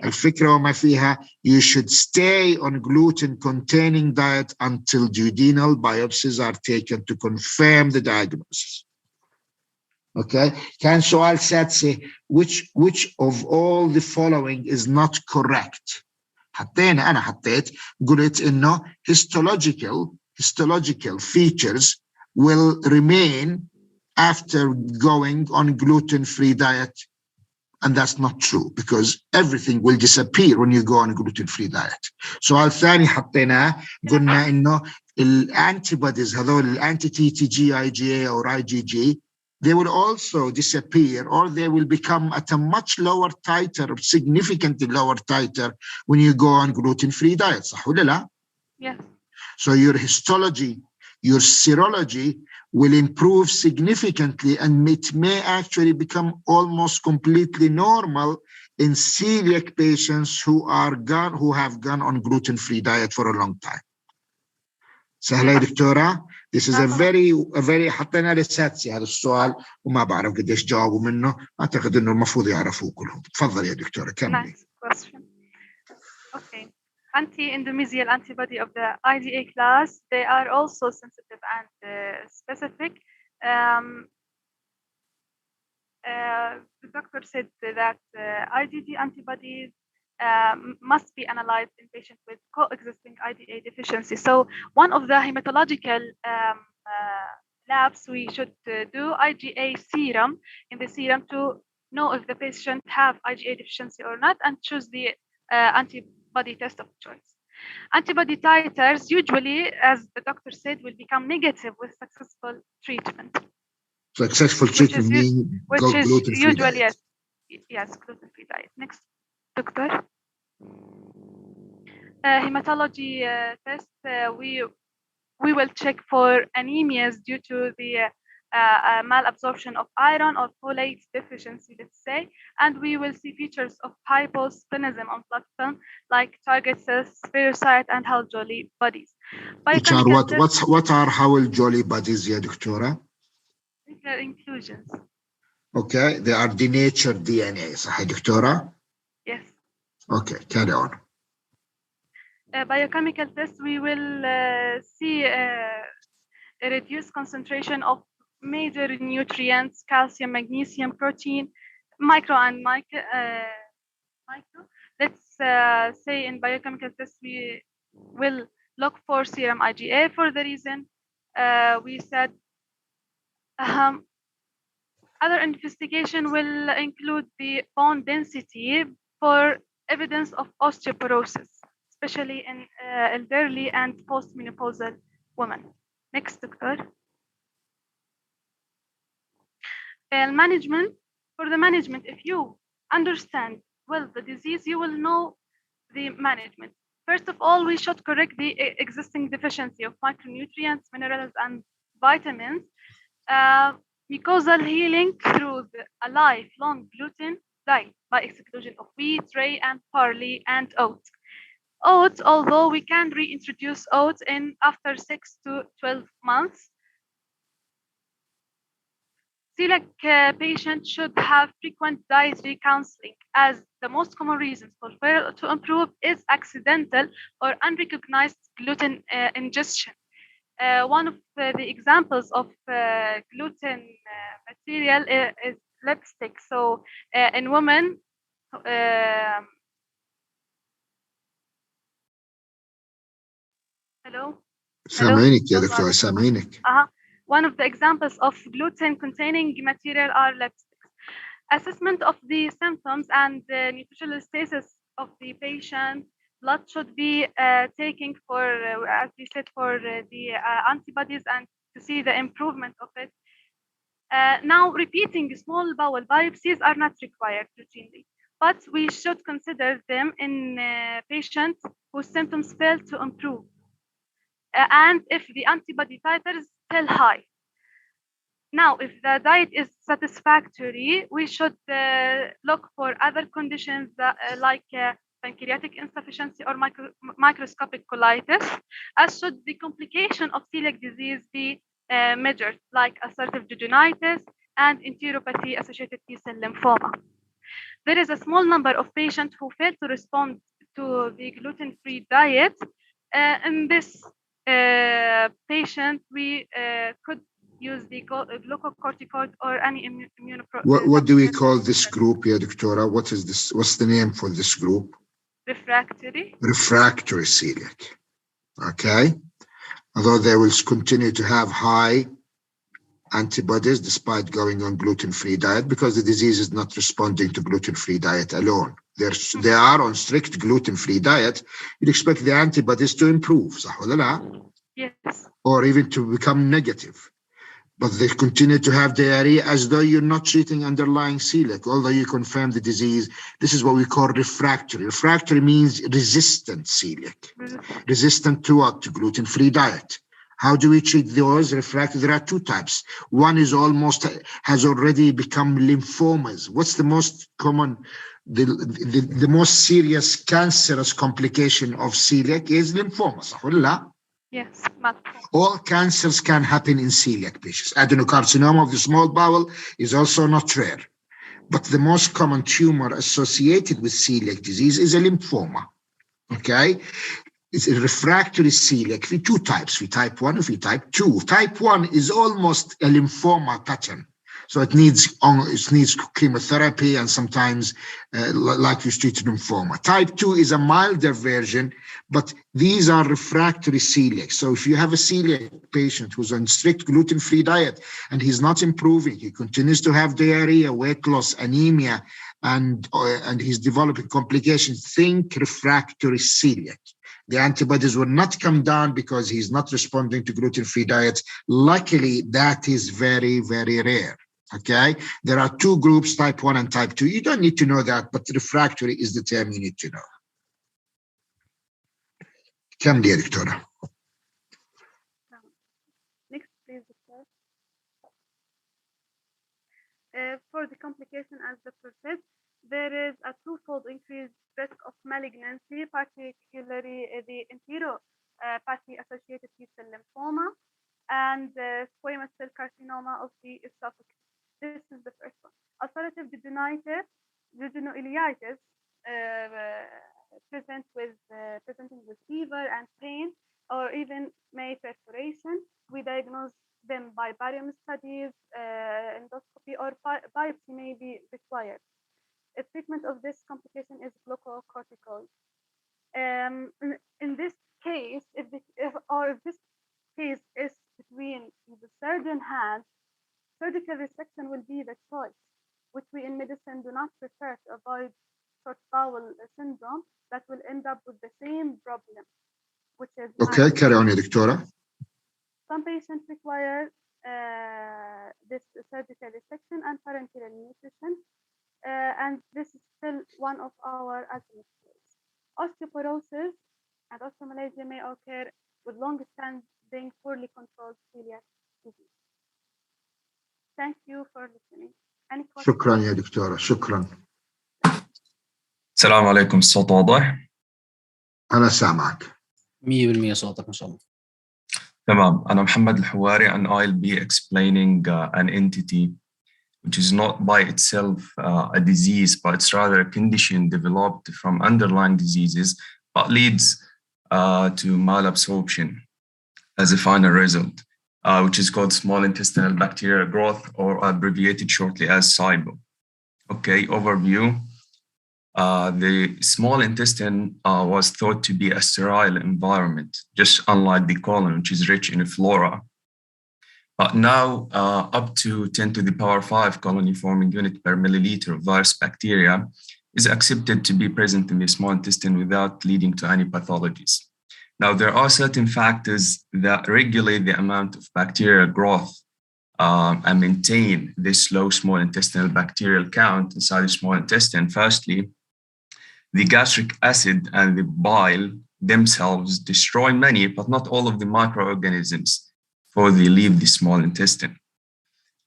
الفكرة وما فيها, you should stay on gluten-containing diet until duodenal biopsies are taken to confirm the diagnosis. Okay. كان سؤال سادسة, which of all the following is not correct? أنا حطيت قلت إنه histological features will remain after going on gluten-free diet. And that's not true because everything will disappear when you go on a gluten-free diet. سؤال ثاني حطيناه قلنا إنه الانتيبوديز هذول الانتي-TTG IgA or IgG, they will also disappear or they will become at a much lower titer, significantly lower titer when you go on gluten-free diet. صح ولا لا؟ Yes. So your histology, your serology will improve significantly, and it may actually become almost completely normal in celiac patients who have gone on gluten-free diet for a long time. سهلة يا دكتورة. This is a very حطينا لساتسي هذا السؤال وما بعرف قديش جاوبوا منه. أعتقد إنه المفروض يعرفوه كلهم. تفضل يا دكتورة كملي. Next question. Okay. Anti-endometrial antibody of the IgA class, they are also sensitive and specific. The doctor said that IgG antibodies must be analyzed in patients with coexisting IgA deficiency. So one of the hematological labs, we should do IgA serum in the serum to know if the patient have IgA deficiency or not, and choose the antibody test of choice. Antibody titers usually, as the doctor said, will become negative with successful treatment. Successful treatment means gluten-free diet. Yes, gluten-free diet. Next, doctor. Hematology test, we will check for anemias due to the malabsorption of iron or folate deficiency, let's say, and we will see features of hyposplenism on blood film like target cells, spherocyte, and Hal-Jolly bodies. What are Hal-Jolly bodies, ya doctora? Inclusions. Okay, they are denatured DNA, صح يا دكتورة? Yes. Okay, carry on. Biochemical tests, we will see a reduced concentration of major nutrients, calcium, magnesium, protein, micro and micro. Let's say in biochemical tests, we will look for serum IgA for the reason we said. Other investigation will include the bone density for evidence of osteoporosis, especially in elderly and postmenopausal women. Next, doctor. Management. For the management, if you understand well the disease, you will know the management. First of all, we should correct the existing deficiency of micronutrients, minerals, and vitamins. Mucosal healing through a lifelong gluten diet by exclusion of wheat, rye, and barley, and oats. Oats, although we can reintroduce oats in after 6 to 12 months. Celiac patients should have frequent dietary counseling, as the most common reasons for failure to improve is accidental or unrecognized gluten ingestion. One of the examples of gluten material is lipstick. So in women, hello? سامعينك يا دكتور سامعينك. One of the examples of gluten-containing material are lipsticks. Assessment of the symptoms and the nutritional status of the patient. Blood should be taken for, as we said, for the antibodies and to see the improvement of it. Now, repeating small bowel biopsies are not required routinely, but we should consider them in patients whose symptoms fail to improve. And if the antibody titer is still high. Now, if the diet is satisfactory, we should look for other conditions that, like pancreatic insufficiency or microscopic colitis, as should the complication of celiac disease be measured, like ulcerative duodenitis and enteropathy associated T-cell lymphoma. There is a small number of patients who fail to respond to the gluten-free diet. In this patient, we could use the glucocorticoid or any immunoprotectant. What do we call this group, yeah, Doctora? What is this? What's the name for this group? Refractory. Refractory celiac. Okay. Although they will continue to have high antibodies despite going on gluten-free diet, because the disease is not responding to gluten-free diet alone. They are on strict gluten-free diet. You'd expect the antibodies to improve, صح ولا لا? Yes. Or even to become negative. but they continue to have diarrhea as though you're not treating underlying celiac, although you confirm the disease. This is what we call refractory. Refractory means resistant celiac. Resistant to what? To gluten-free diet. How do we treat those refractory? There are two types. One is has already become lymphomas. What's the most common, the most serious cancerous complication of celiac is lymphoma, صح ولا لا? Yes. All cancers can happen in celiac patients. Adenocarcinoma of the small bowel is also not rare. But the most common tumor associated with celiac disease is a lymphoma. Okay? It's a refractory celiac. We two types, we type 1 and we type 2. Type 1 is almost a lymphoma pattern. So it needs chemotherapy and sometimes like you treat lymphoma. Type 2 is a milder version, but these are refractory celiac. So if you have a celiac patient who's on strict gluten-free diet and he's not improving, he continues to have diarrhea, weight loss, anemia, and he's developing complications, think refractory celiac. The antibodies will not come down because he's not responding to gluten-free diets. Luckily, that is very, very rare. Okay, there are two groups, type 1 and type 2. You don't need to know that, but refractory is the term you need to know. كم دي دكتورة؟ Next, please, doctor. For the complication, as Dr. said, there is a twofold increased risk of malignancy, particularly the enteropathy-associated T-cell lymphoma and squamous cell carcinoma of the esophagus. This is the first one. Ulcerative duodenolitis presenting with fever and pain, or even may perforation. We diagnose them by barium studies, endoscopy, or biopsy may be required. A treatment of this complication is glucocorticoids. In this case, if this case is between the surgeon hands, surgical resection will be the choice, which we in medicine do not prefer to avoid short bowel syndrome that will end up with the same problem, which is okay, carry on, Doctora. Some patients require this surgical resection and parenteral nutrition, and this is still one of our alternatives. Osteoporosis and osteomalacia may occur with long-standing, poorly controlled celiac disease. Thank you for listening. Any questions? شكرا يا دكتورة، شكرا. السلام عليكم، الصوت واضح؟ أنا سامعك. 100% صوتك ما شاء الله. تمام، أنا محمد الحواري and I'll be explaining an entity which is not by itself a disease, but it's rather a condition developed from underlying diseases, but leads to malabsorption as a final result, which is called small intestinal bacterial growth, or abbreviated shortly as SIBO. Okay, overview. The small intestine was thought to be a sterile environment, just unlike the colon, which is rich in flora. But now, up to 10 to the power 5 colony-forming unit per milliliter of virus bacteria is accepted to be present in the small intestine without leading to any pathologies. Now, there are certain factors that regulate the amount of bacterial growth and maintain this low small intestinal bacterial count inside the small intestine. Firstly, the gastric acid and the bile themselves destroy many, but not all of the microorganisms before they leave the small intestine.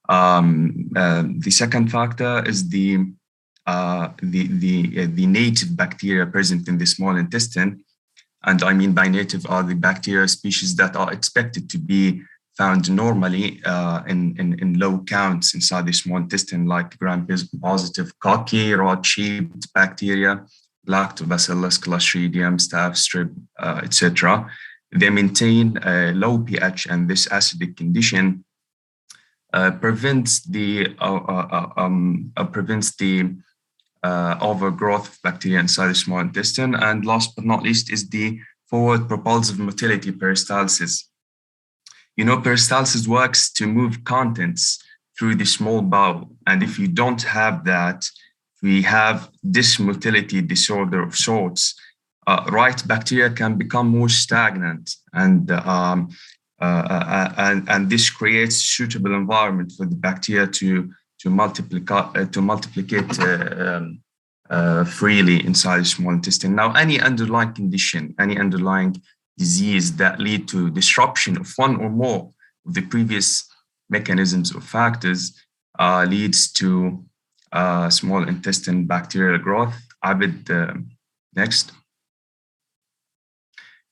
The second factor is the native bacteria present in the small intestine. And I mean by native are the bacteria species that are expected to be found normally in low counts inside the small intestine, like gram-positive cocci, rod-shaped bacteria, lactobacillus, clostridium, staph, strep, etc. They maintain a low pH, and this acidic condition prevents the overgrowth of bacteria inside the small intestine. And last but not least is the forward propulsive motility, peristalsis. You know, peristalsis works to move contents through the small bowel. And if you don't have that, we have this motility disorder of sorts. Right bacteria can become more stagnant and and this creates suitable environment for the bacteria to multiplicate freely inside the small intestine. Now, any underlying condition, any underlying disease that lead to disruption of one or more of the previous mechanisms or factors leads to small intestine bacterial growth. Abid, next.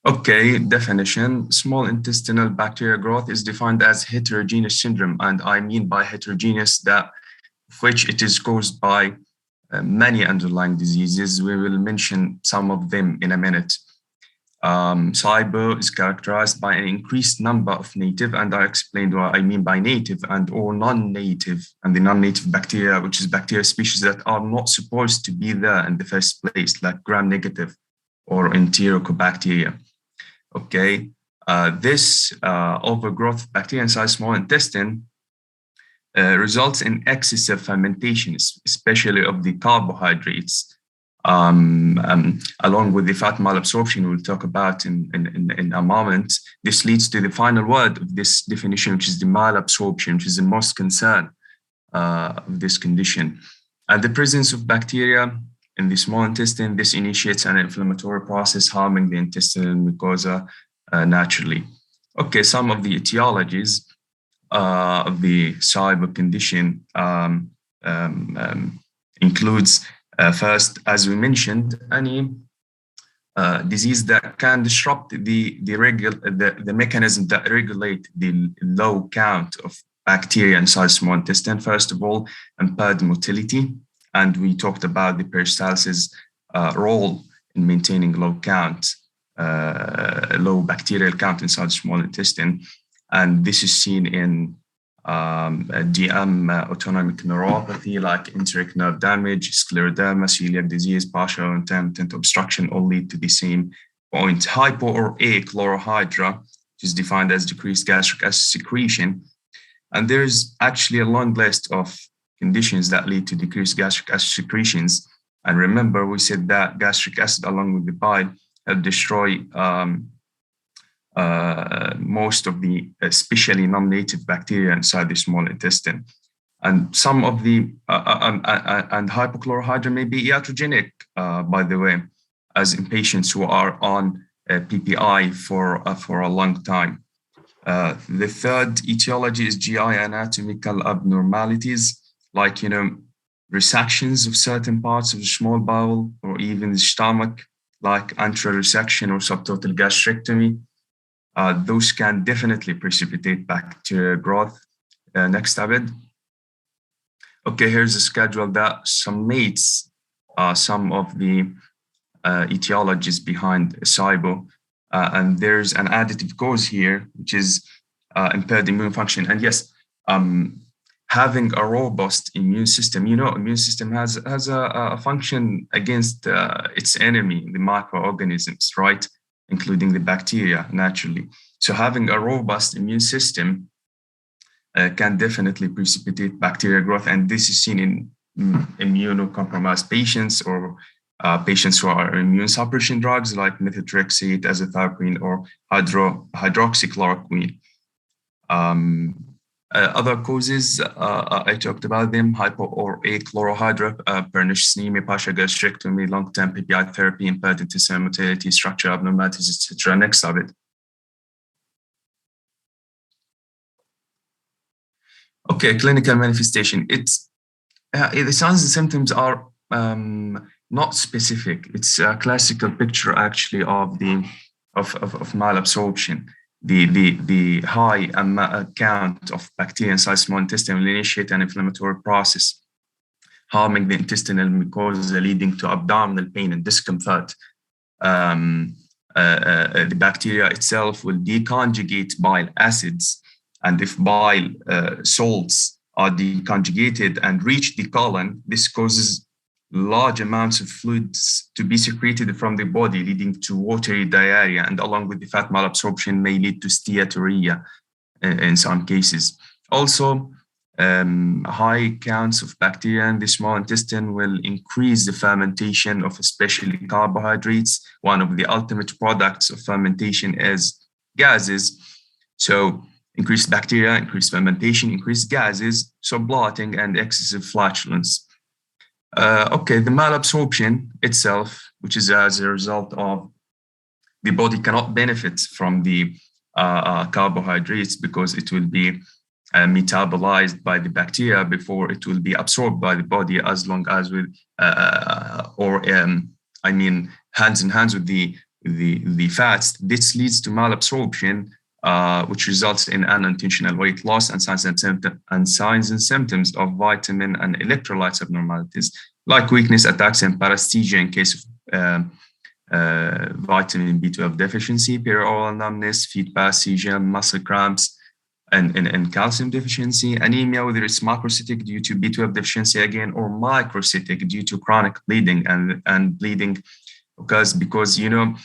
Okay, definition. Small intestinal bacterial growth is defined as heterogeneous syndrome, and I mean by heterogeneous that which it is caused by many underlying diseases. We will mention some of them in a minute. SIBO is characterized by an increased number of native, and I explained what I mean by native and or non-native, and the non-native bacteria, which is bacteria species that are not supposed to be there in the first place, like gram-negative or enterococcal. Okay, this overgrowth of bacteria inside small intestine results in excessive fermentation, especially of the carbohydrates, along with the fat malabsorption we'll talk about in a moment. This leads to the final word of this definition, which is the malabsorption, which is the most concern of this condition. And the presence of bacteria in the small intestine, this initiates an inflammatory process harming the intestinal mucosa naturally. Okay, some of the etiologies of the SIBO condition includes first, as we mentioned, any disease that can disrupt the mechanism that regulate the low count of bacteria inside small intestine. First of all, impaired motility, and we talked about the peristalsis role in maintaining low bacterial count inside small intestine, and this is seen in DM autonomic neuropathy like enteric nerve damage, scleroderma, celiac disease, partial intermittent obstruction, all lead to the same point. Hypo or achlorohydra, which is defined as decreased gastric acid secretion, and there's actually a long list of conditions that lead to decreased gastric acid secretions. And remember, we said that gastric acid along with the bile help destroy most of the especially non-native bacteria inside the small intestine. And some of the, and hypochlorohydra may be iatrogenic, by the way, as in patients who are on PPI for a long time. The third etiology is GI anatomical abnormalities, like, resections of certain parts of the small bowel or even the stomach, like antral resection or subtotal gastrectomy. Those can definitely precipitate bacterial growth. Next, Abid. Okay, here's a schedule that summates some of the etiologies behind SIBO. And there's an additive cause here, which is impaired immune function. And yes, having a robust immune system, immune system has a function against its enemy, the microorganisms, right? Including the bacteria, naturally. So having a robust immune system can definitely precipitate bacterial growth. And this is seen in immunocompromised patients or patients who are immune suppression drugs like methotrexate, azathioprine, or hydroxychloroquine. Other causes, I talked about them: hypo or achlorohydra, pernicious anemia, partial gastrectomy, long-term PPI therapy, impaired intestinal motility, structural abnormalities, etc. Next of it. Okay, clinical manifestation. The signs and symptoms are not specific. It's a classical picture, actually, of malabsorption. The high count of bacteria inside small intestine will initiate an inflammatory process, harming the intestinal mucosa, leading to abdominal pain and discomfort. The bacteria itself will deconjugate bile acids, and if bile salts are deconjugated and reach the colon, this causes large amounts of fluids to be secreted from the body, leading to watery diarrhea, and along with the fat malabsorption may lead to steatorrhea in some cases. Also, high counts of bacteria in the small intestine will increase the fermentation of especially carbohydrates. One of the ultimate products of fermentation is gases. So increased bacteria, increased fermentation, increased gases, so blotting and excessive flatulence. Okay, the malabsorption itself, which is as a result of the body cannot benefit from the carbohydrates because it will be metabolized by the bacteria before it will be absorbed by the body, as long as with, hands in hands with the fats. This leads to malabsorption, which results in unintentional weight loss and signs and symptoms of vitamin and electrolytes abnormalities, like weakness, attacks, and paresthesia in case of vitamin B12 deficiency, perioral numbness, feet paresthesia, muscle cramps, and calcium deficiency, anemia, whether it's macrocytic due to B12 deficiency again, or microcytic due to chronic bleeding and bleeding, because you know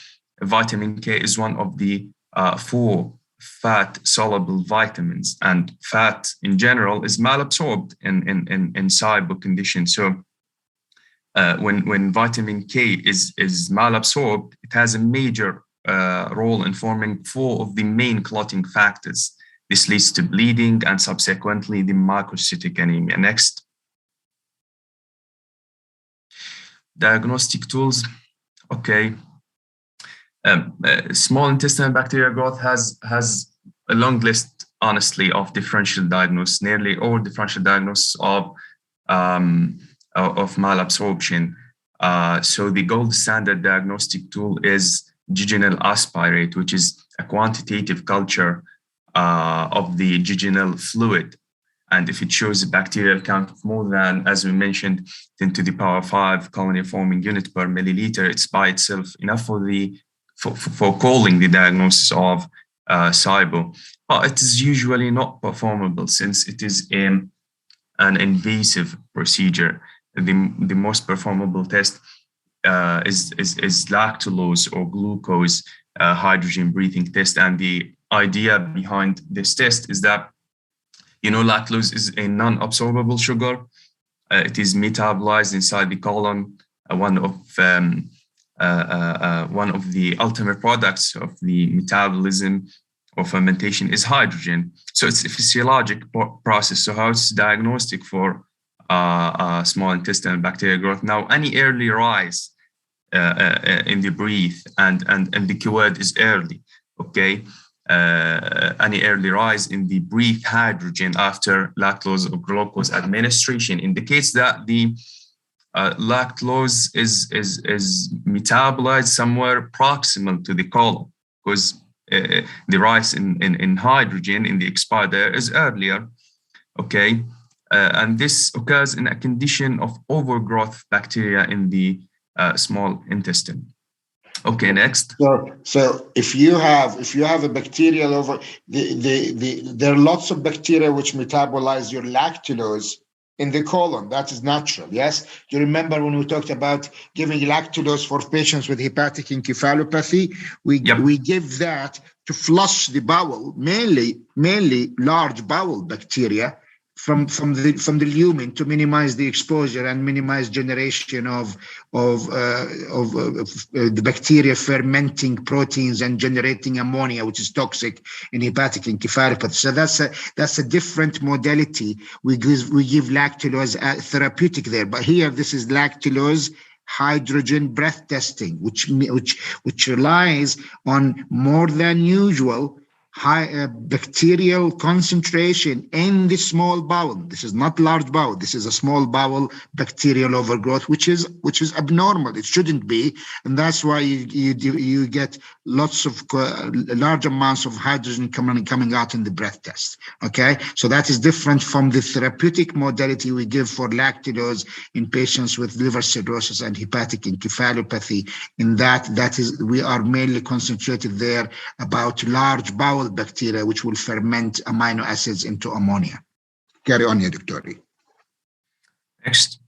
vitamin K is one of the 4 fat-soluble vitamins, and fat in general is malabsorbed in SIBO conditions. So when vitamin K is malabsorbed, it has a major role in forming 4 of the main clotting factors. This leads to bleeding and subsequently the microcytic anemia. Next. Diagnostic tools. Okay. Small intestinal bacterial growth has a long list, honestly, of differential diagnosis, nearly all differential diagnosis of malabsorption. So the gold standard diagnostic tool is jejunal aspirate, which is a quantitative culture of the jejunal fluid. And if it shows a bacterial count of more than, as we mentioned, 10 to the power 5 colony forming unit per milliliter, it's by itself enough for calling the diagnosis of SIBO. But it is usually not performable since it is an invasive procedure. The most performable test is lactulose or glucose hydrogen breathing test. And the idea behind this test is that, you know, lactose is a non-absorbable sugar. It is metabolized inside the colon. One of the ultimate products of the metabolism or fermentation is hydrogen. So it's a physiologic process. So how it's diagnostic for small intestinal bacterial growth? Now, any early rise in the breath, and the keyword is early, okay? Any early rise in the breath hydrogen after lactose or glucose administration indicates that the lactose is metabolized somewhere proximal to the colon, because the rise in hydrogen in the expired air is earlier, okay? And this occurs in a condition of overgrowth of bacteria in the small intestine. Okay, next. So if you have a bacterial over there are lots of bacteria which metabolize your lactulose in the colon. That is natural. Yes. You remember when we talked about giving lactulose for patients with hepatic encephalopathy? We give that to flush the bowel, mainly large bowel bacteria from the lumen, to minimize the exposure and minimize generation of the bacteria fermenting proteins and generating ammonia, which is toxic in hepatic encephalopathy. So that's a different modality. We give lactulose therapeutic there, but here this is lactulose hydrogen breath testing, which relies on more than usual high bacterial concentration in the small bowel. This is not large bowel. This is a small bowel bacterial overgrowth, which is abnormal. It shouldn't be, and that's why you get lots of large amounts of hydrogen coming out in the breath test. Okay, so that is different from the therapeutic modality we give for lactulose in patients with liver cirrhosis and hepatic encephalopathy. In that is we are mainly concentrated there about large bowel bacteria which will ferment amino acids into ammonia. Carry on here, Dr. Next.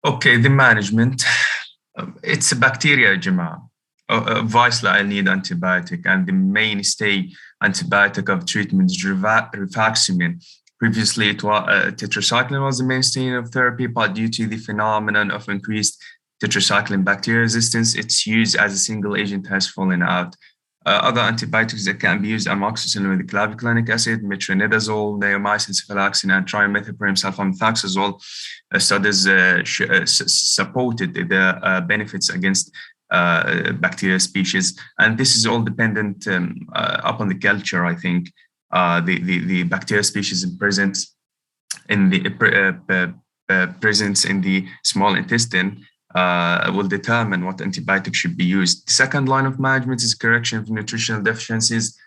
Okay, the management. It's a bacteria, Jama. Obviously, I need antibiotic, and the mainstay antibiotic of treatment is rifaximin. Previously, tetracycline was the mainstay of therapy, but due to the phenomenon of increased tetracycline bacteria resistance, its use as a single agent has fallen out Other antibiotics that can be used are amoxicillin with clavulanic acid, metronidazole, neomycin, cephalexin, and trimethoprim sulfamethoxazole. Studies supported the benefits against bacterial species, and this is all dependent upon the culture. I think the bacterial species present in the presence in the small intestine will determine what antibiotic should be used. The second line of management is correction of nutritional deficiencies.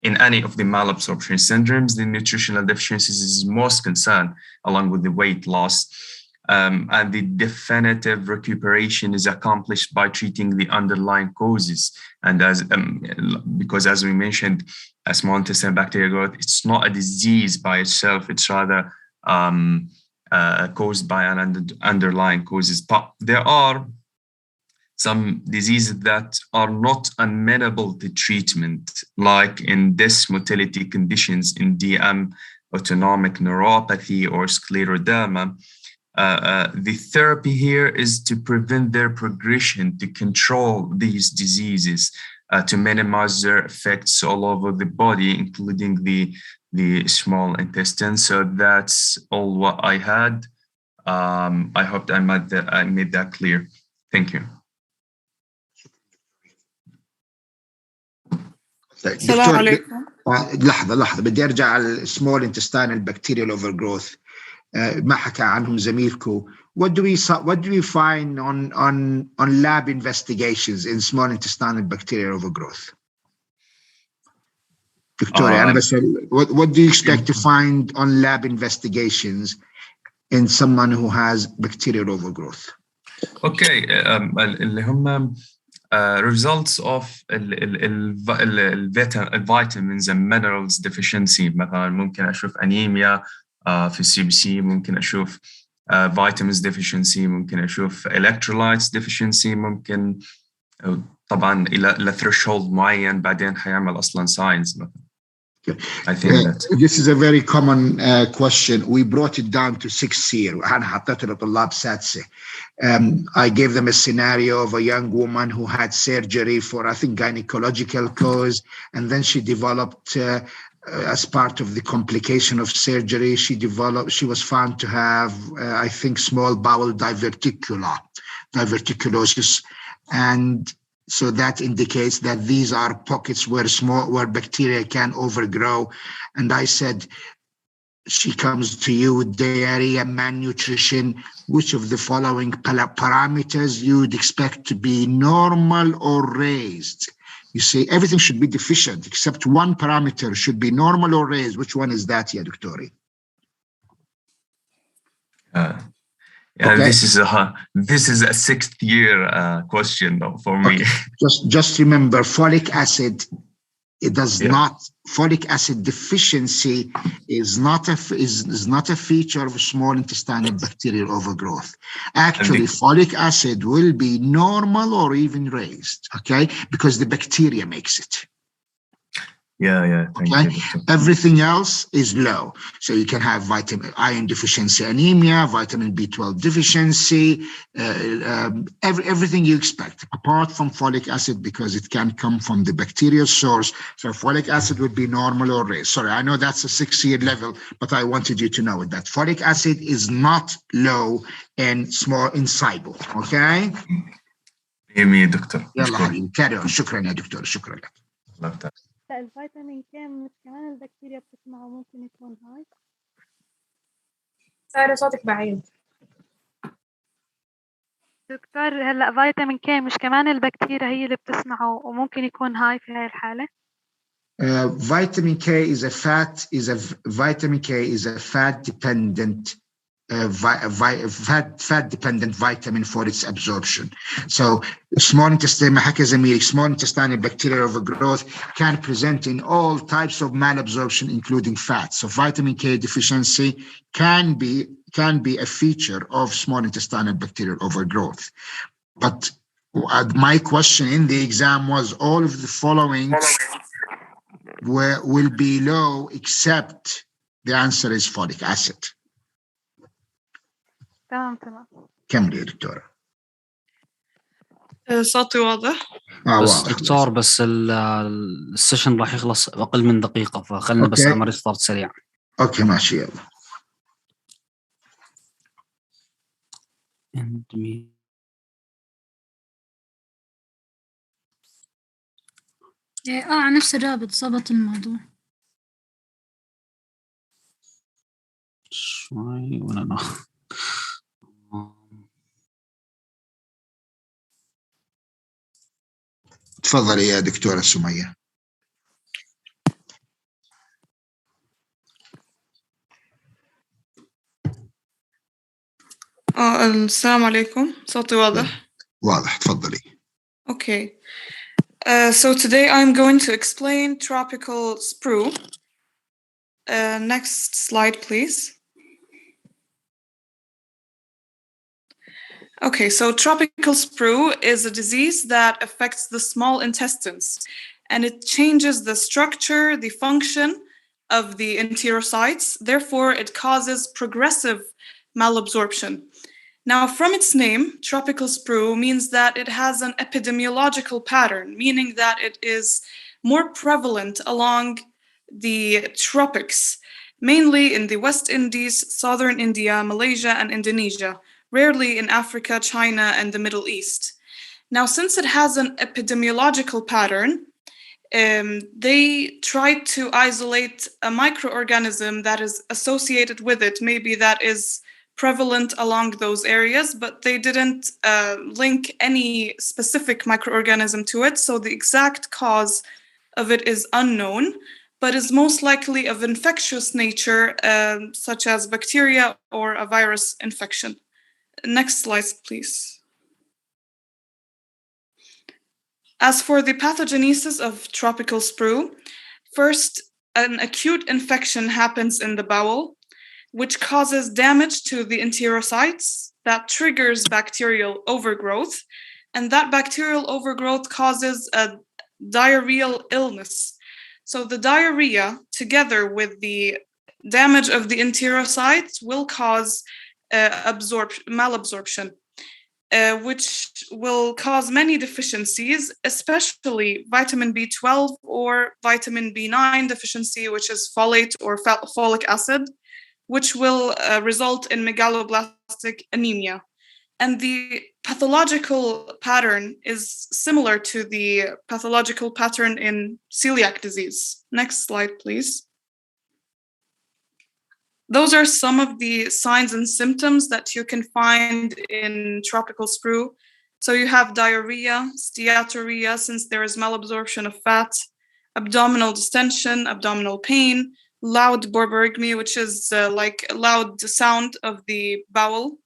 In any of the malabsorption syndromes, the nutritional deficiencies is most concerned, along with the weight loss. And the definitive recuperation is accomplished by treating the underlying causes. And because as we mentioned, small intestinal bacterial growth, it's not a disease by itself, it's rather caused by an underlying causes. But there are some diseases that are not amenable to treatment, like in dysmotility conditions in DM, autonomic neuropathy, or scleroderma. The therapy here is to prevent their progression, to control these diseases, to minimize their effects all over the body, including the small intestine. So that's all what I had. I hope I made that clear. Thank you. السلام عليكم. لحظة بدي أرجع على small intestinal bacterial overgrowth. ما حكى عنهم زميلكم. What do we find on lab investigations in small intestinal bacterial overgrowth? Victoria, أنا بسأل, what do you expect to find on lab investigations in someone who has bacterial overgrowth? Okay, اللي هم results of vitamins and minerals deficiency. مثلا ممكن أشوف anemia في CBC, ممكن أشوف vitamins deficiency, ممكن أشوف electrolytes deficiency, ممكن طبعا إلى threshold معين بعدين حيعمل أصلا signs مثلا. I think that this is a very common question. We brought it down to 6 here. I gave them a scenario of a young woman who had surgery for, I think, gynecological cause, and then she developed, as part of the complication of surgery, she was found to have, I think, small bowel diverticulosis, and so that indicates that these are pockets where bacteria can overgrow. And I said, she comes to you with diarrhea, malnutrition. Which of the following parameters you would expect to be normal or raised? You say everything should be deficient except one parameter should be normal or raised. Which one is that, ya Doctori? Yeah, okay. This is a 6th year question though, for me. Just remember, folic acid. It does not. Folic acid deficiency is not a feature of small intestinal bacterial overgrowth. Actually, folic acid will be normal or even raised. Okay, because the bacteria makes it. Thank you, Doctor. Everything else is low. So you can have iron deficiency anemia, vitamin B12 deficiency, everything you expect, apart from folic acid, because it can come from the bacterial source. So folic acid would be normal or raised. Sorry, I know that's a 6-year level, but I wanted you to know that folic acid is not low in SIBO. Okay? يا دكتور. يلا حبيبي carry on. شكرا يا دكتور. شكرا لك. لا الفيتامين كي مش كمان البكتيريا بتسمعه ممكن يكون هاي. سارة صوتك بعيد. دكتور هلا فيتامين كي مش كمان البكتيريا هي اللي بتسمعه وممكن يكون هاي في هاي الحالة؟ Vitamin K is a fat dependent fat-dependent vitamin for its absorption. So small intestinal bacterial overgrowth can present in all types of malabsorption, including fat. So vitamin K deficiency can be a feature of small intestinal bacterial overgrowth. But my question in the exam was all of the following will be low, except the answer is folic acid. تمام. كملي يا دكتورة. صوتي واضح؟ بس واضح. دكتور بس السيشن راح يخلص أقل من دقيقة، فخلنا بس عمل ستارت سريع. أوكي ماشي يلا. نفس الرابط ضبط الموضوع شوي ولا تفضلي يا دكتورة سمية. السلام عليكم. صوتي واضح؟ واضح، تفضلي. Okay. So today I'm going to explain tropical sprue. Next slide, please. Okay, so tropical sprue is a disease that affects the small intestines, and it changes the structure, the function of the enterocytes. Therefore, it causes progressive malabsorption. Now, from its name, tropical sprue means that it has an epidemiological pattern, meaning that it is more prevalent along the tropics, mainly in the West Indies, southern India, Malaysia, and Indonesia, rarely in Africa, China, and the Middle East. Now, since it has an epidemiological pattern, they tried to isolate a microorganism that is associated with it, maybe that is prevalent along those areas, but they didn't link any specific microorganism to it. So the exact cause of it is unknown, but is most likely of infectious nature, such as bacteria or a virus infection. Next slide, please. As for the pathogenesis of tropical sprue, first, an acute infection happens in the bowel, which causes damage to the enterocytes that triggers bacterial overgrowth. And that bacterial overgrowth causes a diarrheal illness. So the diarrhea, together with the damage of the enterocytes, will cause malabsorption, which will cause many deficiencies, especially vitamin B12 or vitamin B9 deficiency, which is folate or folic acid, which will result in megaloblastic anemia. And the pathological pattern is similar to the pathological pattern in celiac disease. Next slide, please. Those are some of the signs and symptoms that you can find in tropical sprue. So you have diarrhea, steatorrhea, since there is malabsorption of fat, abdominal distension, abdominal pain, loud borborygmy, which is like a loud sound of the bowel.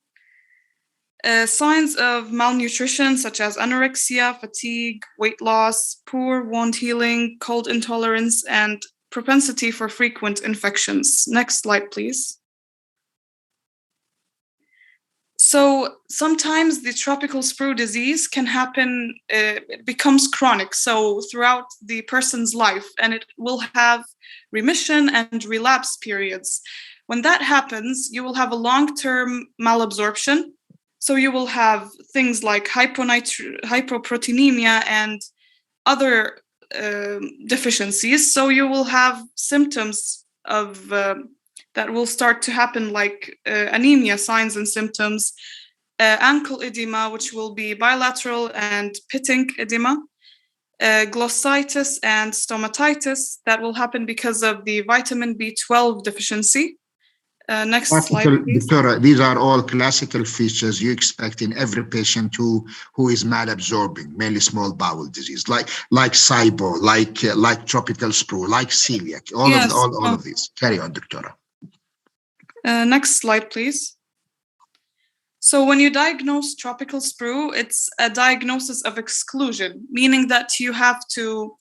Signs of malnutrition, such as anorexia, fatigue, weight loss, poor wound healing, cold intolerance, and propensity for frequent infections. Next slide, please. So sometimes the tropical sprue disease can happen, it becomes chronic, so throughout the person's life, and it will have remission and relapse periods. When that happens, you will have a long-term malabsorption. So you will have things like hypoproteinemia and other deficiencies. So you will have symptoms of that will start to happen, like anemia signs and symptoms, ankle edema, which will be bilateral and pitting edema, glossitis and stomatitis that will happen because of the vitamin B12 deficiency. Next slide, please. Doctor, these are all classical features you expect in every patient who is malabsorbing, mainly small bowel disease, like SIBO, like tropical sprue, like celiac, all of these. Carry on, Doctora. Next slide, please. So when you diagnose tropical sprue, it's a diagnosis of exclusion, meaning that you have to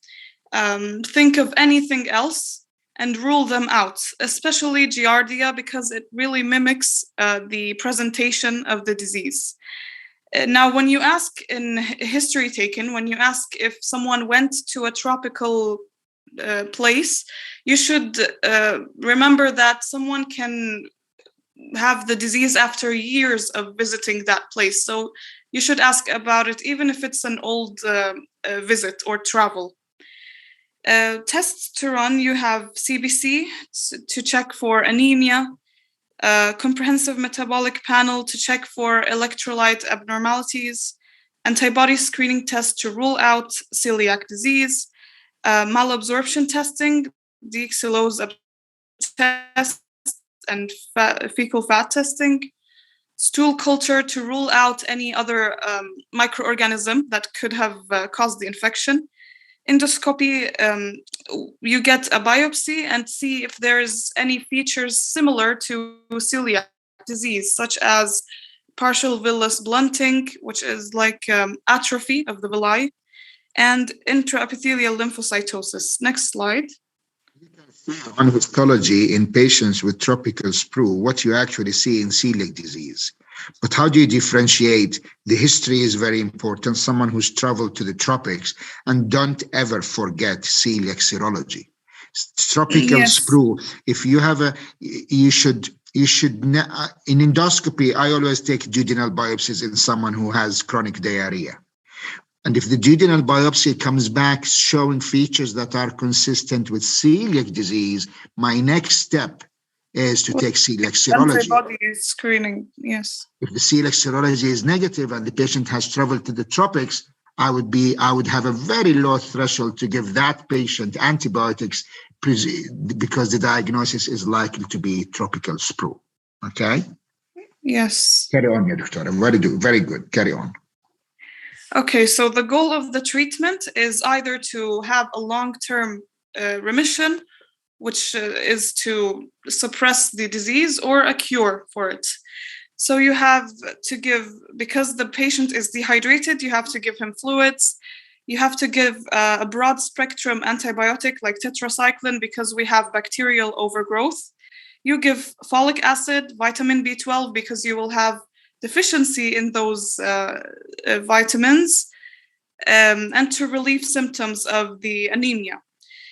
think of anything else and rule them out, especially Giardia, because it really mimics the presentation of the disease. Now, when you ask in history taken, when you ask if someone went to a tropical place, you should remember that someone can have the disease after years of visiting that place. So you should ask about it, even if it's an old visit or travel. Tests to run, you have CBC to check for anemia, comprehensive metabolic panel to check for electrolyte abnormalities, antibody screening test to rule out celiac disease, malabsorption testing, deoxylose test, and fecal fat testing, stool culture to rule out any other microorganism that could have caused the infection. Endoscopy, you get a biopsy and see if there's any features similar to celiac disease, such as partial villus blunting, which is like atrophy of the villi, and intraepithelial lymphocytosis. Next slide. On histology in patients with tropical sprue, what you actually see in celiac disease. But how do you differentiate? The history is very important. Someone who's traveled to the tropics, and don't ever forget celiac serology. Tropical sprue, if you have you should in endoscopy, I always take duodenal biopsies in someone who has chronic diarrhea. And if the duodenal biopsy comes back showing features that are consistent with celiac disease, my next step is to take celiac serology. Antibody screening, yes. If the celiac serology is negative and the patient has traveled to the tropics, I would have a very low threshold to give that patient antibiotics because the diagnosis is likely to be tropical sprue. Okay? Yes. Carry on, Doctor. Very good. Carry on. Okay, so the goal of the treatment is either to have a long-term remission, which is to suppress the disease, or a cure for it. So you have to give, because the patient is dehydrated, you have to give him fluids. You have to give a broad spectrum antibiotic like tetracycline because we have bacterial overgrowth. You give folic acid, vitamin B12 because you will have deficiency in those vitamins, and to relieve symptoms of the anemia.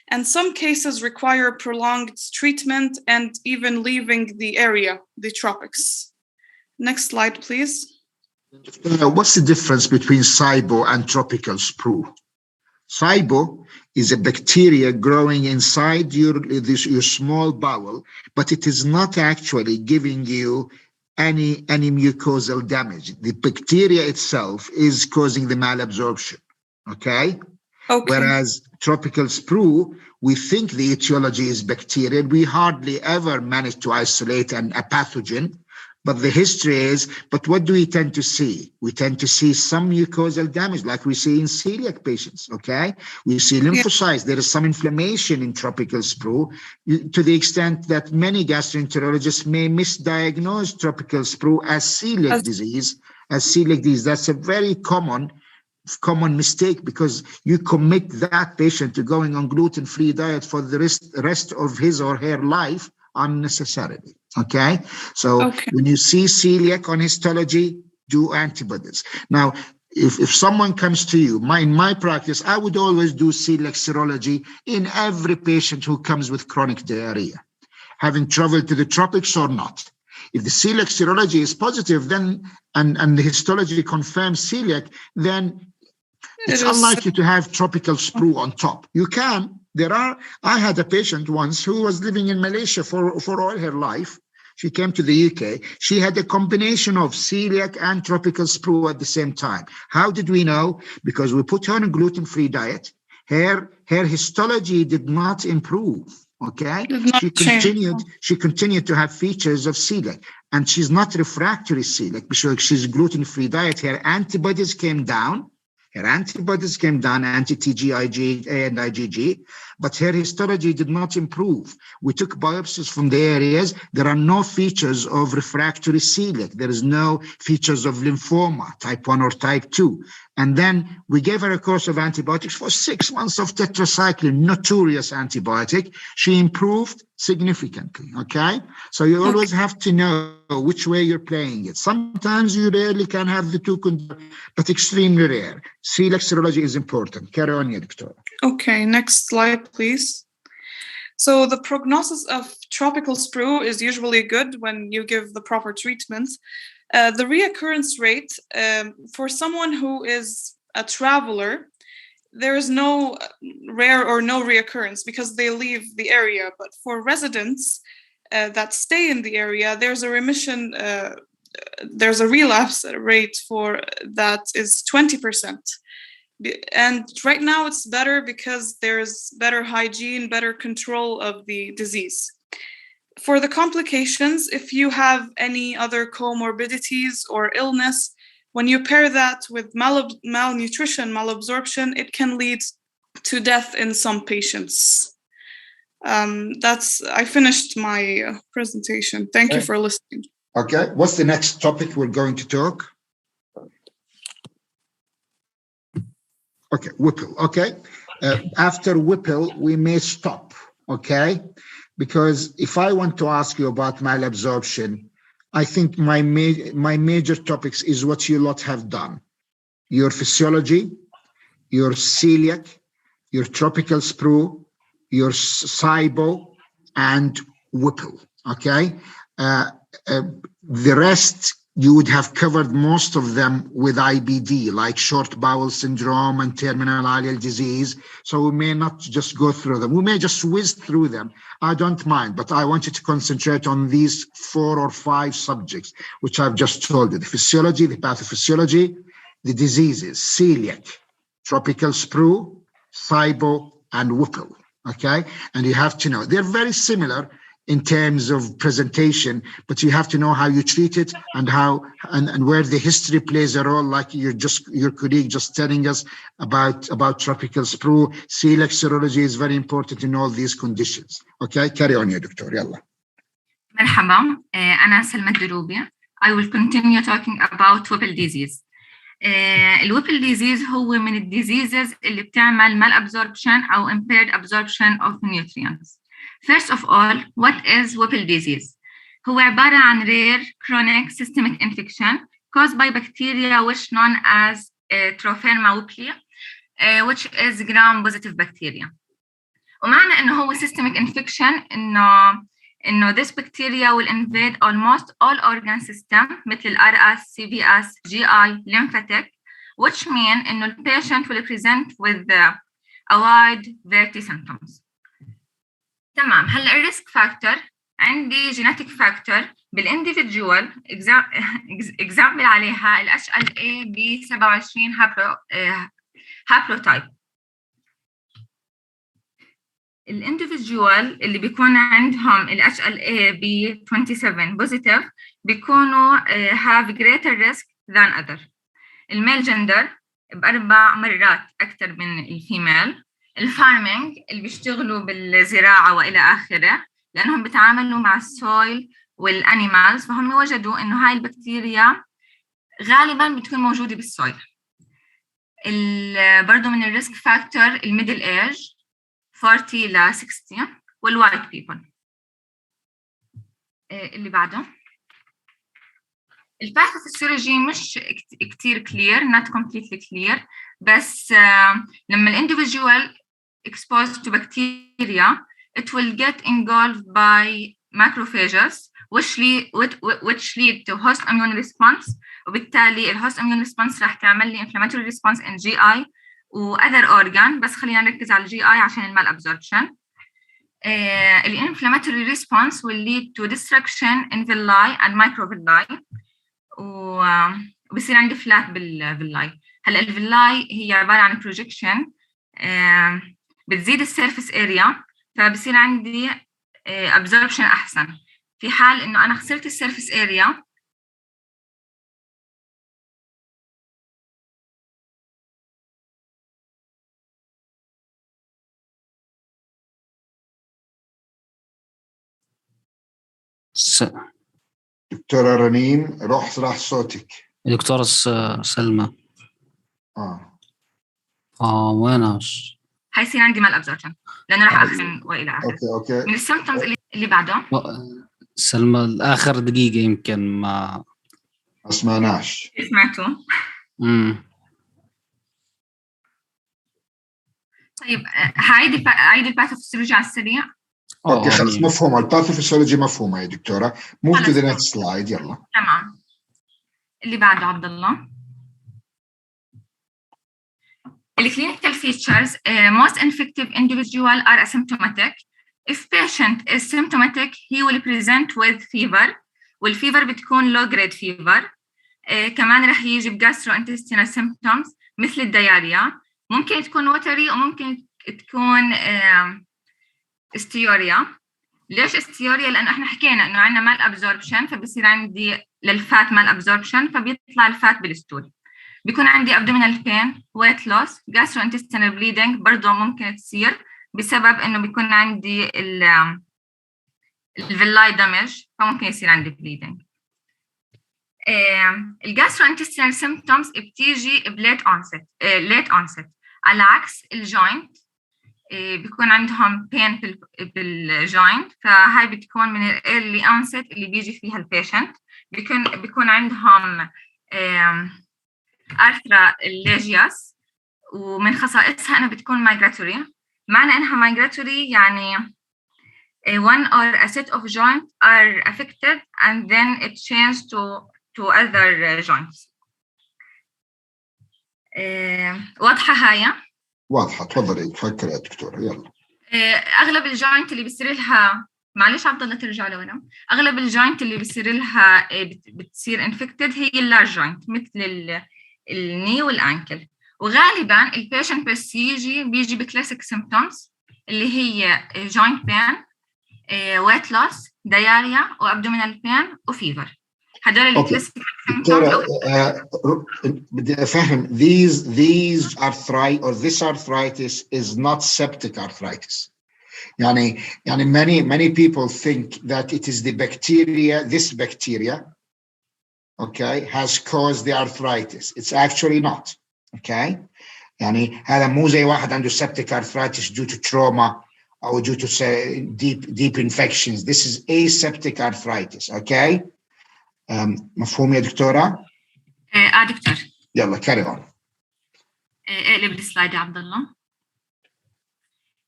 And some cases require prolonged treatment and even leaving the area, the tropics. Next slide, please. What's the difference between SIBO and tropical sprue? SIBO is a bacteria growing inside your small bowel, but it is not actually giving you any mucosal damage. The bacteria itself is causing the malabsorption, okay? Whereas tropical sprue, we think the etiology is bacterial. We hardly ever manage to isolate a pathogen, but the history is, but what do we tend to see? We tend to see some mucosal damage like we see in celiac patients, okay? We see lymphocytes. There is some inflammation in tropical sprue to the extent that many gastroenterologists may misdiagnose tropical sprue as celiac disease. That's a very common mistake because you commit that patient to going on gluten-free diet for the rest of his or her life unnecessarily. Okay, so when you see celiac on histology, do antibodies. Now, if someone comes to you, in my practice, I would always do celiac serology in every patient who comes with chronic diarrhea, having traveled to the tropics or not. If the celiac serology is positive, then and the histology confirms celiac, then it's unlikely to have tropical sprue on top. You can. I had a patient once who was living in Malaysia for all her life. She came to the UK. She had a combination of celiac and tropical sprue at the same time. How did we know? Because we put her on a gluten-free diet. Her histology did not improve. Okay, she continued to have features of celiac, and she's not refractory celiac because she's gluten-free diet. Her antibodies came down. Anti-TG, IgA, and IgG, but her histology did not improve. We took biopsies from the areas. There are no features of refractory celiac. There is no features of lymphoma, type 1 or type 2. And then we gave her a course of antibiotics for 6 months of tetracycline, notorious antibiotic. She improved significantly, okay? So you always have to know which way you're playing it. Sometimes you rarely can have the two, but extremely rare. Celiac serology is important. Carry on, Doctor. Okay, next slide, please. So the prognosis of tropical sprue is usually good when you give the proper treatment. The reoccurrence rate for someone who is a traveler, there is no rare or no reoccurrence because they leave the area. But for residents that stay in the area, there's a remission, there's a relapse rate for that is 20%. And right now it's better because there's better hygiene, better control of the disease. For the complications, if you have any other comorbidities or illness, when you pair that with malnutrition, malabsorption, it can lead to death in some patients. I finished my presentation. Thank you for listening. Okay, what's the next topic we're going to talk? Okay, Whipple, okay. After Whipple, we may stop, okay? Because if I want to ask you about malabsorption, I think my major topics is what you lot have done. Your physiology, your celiac, your tropical sprue, your SIBO, and Whipple, okay? The rest, you would have covered most of them with IBD, like short bowel syndrome and terminal ileal disease. So we may not just go through them. We may just whiz through them. I don't mind, but I want you to concentrate on these 4 or 5 subjects, which I've just told you: the physiology, the pathophysiology, the diseases, celiac, tropical sprue, SIBO, and Whipple, okay? And you have to know, they're very similar in terms of presentation, but you have to know how you treat it and how and where the history plays a role, like your colleague just telling us about tropical sprue. Celiac serology is very important in all these conditions. Okay, carry on يا دكتور, يلا. مرحبا, أنا سلمى الدروبي. I will continue talking about Whipple disease. الويبل ديزيز هو من الديزيزز اللي بتعمل malabsorption أو impaired absorption of nutrients. First of all, what is Whipple disease? هو عبارة عن rare chronic systemic infection caused by bacteria which known as Tropherma whipplei, which is gram-positive bacteria. ومعنى إنه هو systemic infection إنه this bacteria will invade almost all organ system مثل RS, CVS, GI, lymphatic, which mean إنه the patient will present with a wide variety symptoms. تمام. هلا الريسك فاكتور عندي جينيتيك فاكتور بالانديفيديوال اكزامبل عليها ال HLA ب 27 هابلوتايب. الانديفيديوال اللي بيكون عندهم ال HLA ب 27 بوزيتيف بيكونوا have greater risk than other. الميل جندر ب4 مرات أكثر من الفيميل. الفارمينج اللي بيشتغلوا بالزراعة وإلى آخره لأنهم بيتعاملوا مع السويل والأنيمالز، فهم وجدوا إنه هاي البكتيريا غالباً بتكون موجودة بالسويل. برضو من الريسك فاكتور الميدل ايج 40 ل 60 والوايت بيبل. اللي بعده الباثوفيسيولوجي مش كتير clear, not completely clear, بس لما الانdividual exposed to bacteria, it will get engulfed by macrophages which lead to host immune response, وبالتالي الهوست immune response راح تعمل لي inflammatory response in GI و other organ، بس خلينا نركز على GI عشان المال absorption. Inflammatory response will lead to destruction in villi and microvilli، وبصير عندي فلات بالvilli. هلا الvilli هي عبارة عن projection بتزيد السيرفيس اريا، فبصير عندي absorption أحسن. في حال إنه أنا خسرت السيرفيس اريا دكتورة رنين راح صوتك. دكتورة سلمى. ويناش؟ هيصير عندي مال ابزوربشن لانه راح اخن والى اخره. اوكي من السيمبتومز اللي بعده سلمى الاخر دقيقة يمكن ما سمعناش. سمعتوا؟ طيب هعيد الباثوفيسيولوجي على السريع. اوكي خلاص مفهومه، الباثوفيسيولوجي مفهومه يا دكتوره. move to the next slide يلا. تمام. اللي بعده عبد الله. الكلينيكال features most infective individual are asymptomatic. If patient is symptomatic he will present with fever والفيفر بتكون low grade fever. كمان رح يجي بgastrointestinal symptoms مثل الدياريا، ممكن تكون watery وممكن تكون استيوريا. ليش استيوريا؟ لأنه احنا حكينا إنه عندنا مال absorption فبصير عندي للفات مال absorption فبيطلع الفات بالستول. بيكون عندي abdominal pain, weight loss, gastrointestinal bleeding برضه ممكن تصير بسبب إنه بيكون عندي الفيلاي دامج فممكن يصير عندي bleeding. الجاستروانتستينال symptoms بتيجي بليت late onset على عكس الجوينت بيكون عندهم pain بالجوينت، فهاي بتكون من early onset اللي بيجي فيها البيشنت. بيكون عندهم arthralgias ومن خصائصها أنها بتكون migratory. معنى أنها migratory يعني one or a set of joints are affected and then it changes to other joints. واضحة هاي؟ واضحة، تفضلي تفكري يا دكتورة يلا. أغلب الجوينت اللي بيصير لها، معلش عبد الله ترجع لورا، أغلب الجوينت اللي بيصير لها بتصير انفكتد هي اللارج جوينت مثل الني والأنكل، وغالبا البيشنت بس بيجي بكلاسيك سيمبتومز اللي هي جوينت بين، ويت لوس، دياريا وابدومينال بين وفيفر. هدول الكلاسيك دكتورة بدي أفهم these arthritis or this arthritis is not septic arthritis. يعني many people think that it is the bacteria, this bacteria, okay, has caused the arthritis. It's actually not, okay. يعني هذا مو زي واحد عنده septic arthritis due to trauma or due to deep infections. This is aseptic arthritis, okay. مفهوم يا دكتورة؟ دكتور يلا carry on. اقلب السلايد يا عبد الله.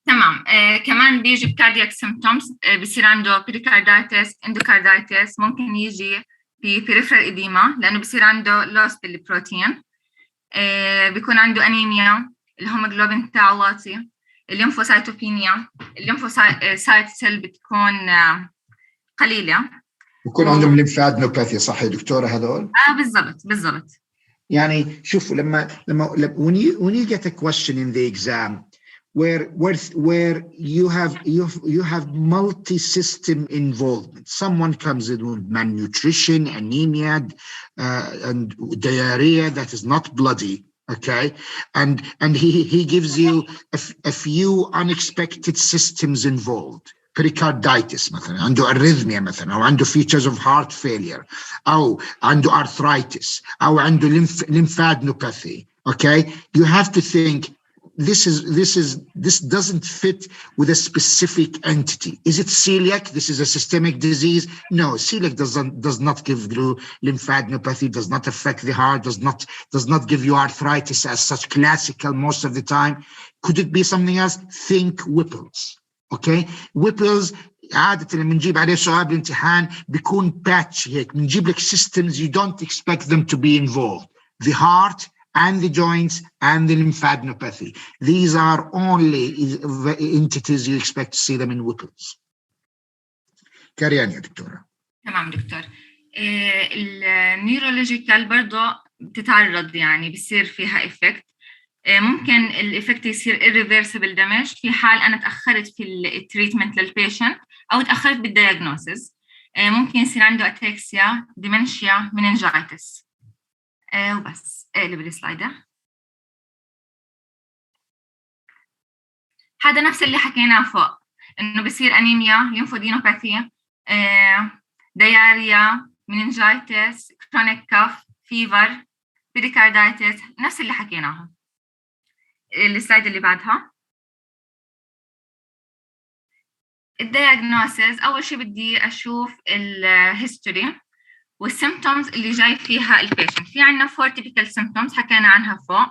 تمام. كمان بيجي بكاردياك سيمبتومز، بصير عنده بريكاردايتس، اندوكاردايتس، ممكن يجي في peripheral edema لأنه بصير عنده loss بالبروتين. بيكون عنده أنيميا، الهيموجلوبين تاعه واطي، الليمفوسايتوبينيا، الليمفوسايت سيل بتكون قليلة. بيكون عندهم ليمفادنوباثي، صح يا دكتورة هذول؟ بالضبط. يعني شوفوا لما when you get a question in the exam where you have multi-system involvement. Someone comes in with malnutrition, anemia, and diarrhea that is not bloody, okay, and he gives you a few unexpected systems involved. pericarditis مثلا، عنده arrhythmia مثلا، أو عنده features of heart failure، أو عنده arthritis، أو عنده lymphadenopathy. Okay, you have to think this doesn't fit with a specific entity. Is it celiac? This is a systemic disease. No, celiac does not give you lymphadenopathy, does not affect the heart, does not give you arthritis as such classical most of the time. Could it be something else? Think Whipple's. Okay, Whipple's عادة لما نجيب عليه سؤال بالامتحان بيكون باتش هيك، بنجيب لك systems you don't expect them to be involved. The heart and the joints and the lymphadenopathy. These are only entities you expect to see them in Whipple's. carry on يا دكتورة. تمام دكتور. النيورولوجيكال برضه بتتعرض، يعني بيصير فيها إفكت. ممكن الإفكت يصير irreversible damage في حال أنا تأخرت في التريتمنت للبيشنت أو تأخرت بالدياغنوسيس. ممكن يصير عنده أتاكسيا، ديمنشيا، مننجايتس. وبس اقلب السلايد. هذا نفس اللي حكيناه فوق، إنه بصير أنيميا، ليمفودينوباثي، دياريا، مننجايتس، كرونيك كاف، فيفر، بريكاردايتس، نفس اللي حكيناه. السلايد اللي بعدها الدياغنوسيس. أول شيء بدي أشوف الهيستوري والسيمبتومز اللي جاي فيها البيشنت. في عنا 4 typical symptoms حكينا عنها فوق.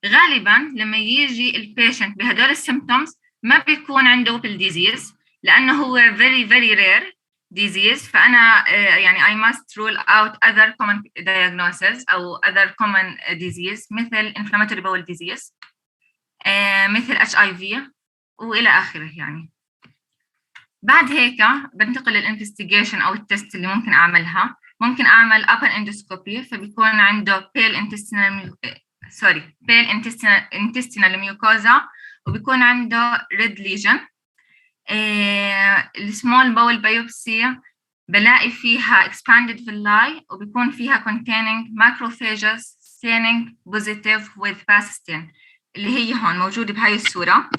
غالبا لما يجي البيشنت بهدول السيمبتومز ما بيكون عنده ويبل ديزيز لأنه هو very very rare disease. فأنا يعني I must rule out other common diagnoses أو other common disease مثل inflammatory bowel disease مثل HIV وإلى آخره. يعني بعد هيك بنتقل للانفستيجيشن أو التست اللي ممكن أعملها. ممكن أعمل upper endoscopy، فبيكون عنده pale intestinal mucosa وبيكون عنده red lesion. السمول باول بايوبسي بلاقي فيها expanded villi وبيكون فيها containing macrophages staining positive with pastin اللي هي هون موجودة بهاي الصورة.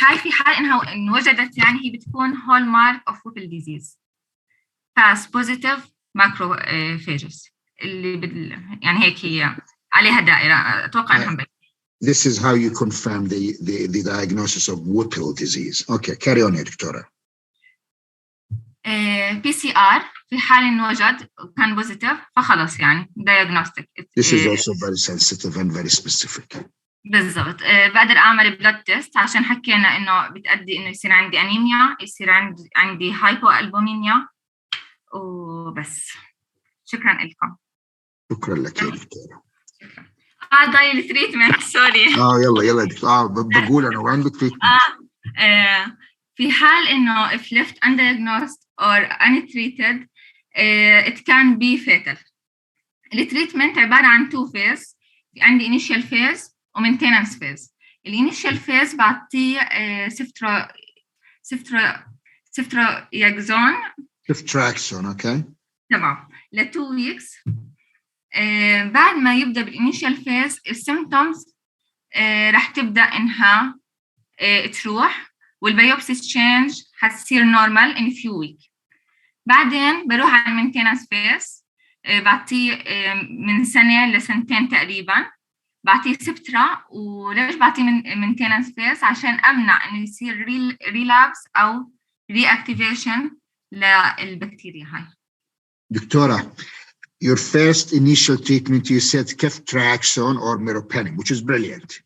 هاي في حال إنها وجدت يعني هي بتكون hallmark of Whipple disease pass positive macrophages اللي يعني هيك هي عليها دائرة. أتوقع إنها This is how you confirm the diagnosis of Whipple disease. Okay, carry on, Doctora. PCR في حال إنه وجد كان positive فخلص يعني diagnostic. This is also very sensitive and very specific. بالضبط. بقدر أعمل blood test عشان حكينا إنه بتأدي إنه يصير عندي أنيميا، يصير عندي hypoalbuminemia وبس. شكرا لكم. شكرا لك يا دكتورة. ضايل التريتمنت سوري. يلا دكتور. بقول أنا وين التريتمنت؟ في حال إنه if left undiagnosed or untreated it can be fatal. التريتمنت عبارة عن 2 phase. في عندي initial phase و maintenance phase. الinitial phase بعطيه ceftriaxone. اوكي تمام ل 2 weeks. بعد ما يبدأ بالinitial phase الsymptoms رح تبدأ إنها تروح والبيوبسي تشينج حتصير normal in few weeks. بعدين بروح على المينتيننس phase. بعطيه من سنة لسنتين تقريبا. بعطيه سبترا. وليش بعطيه مينتيننس phase؟ عشان أمنع إنه يصير ريلابس أو reactivation للبكتيريا هاي. دكتورة, your first initial treatment you said ceftriaxone or meropenem, which is brilliant.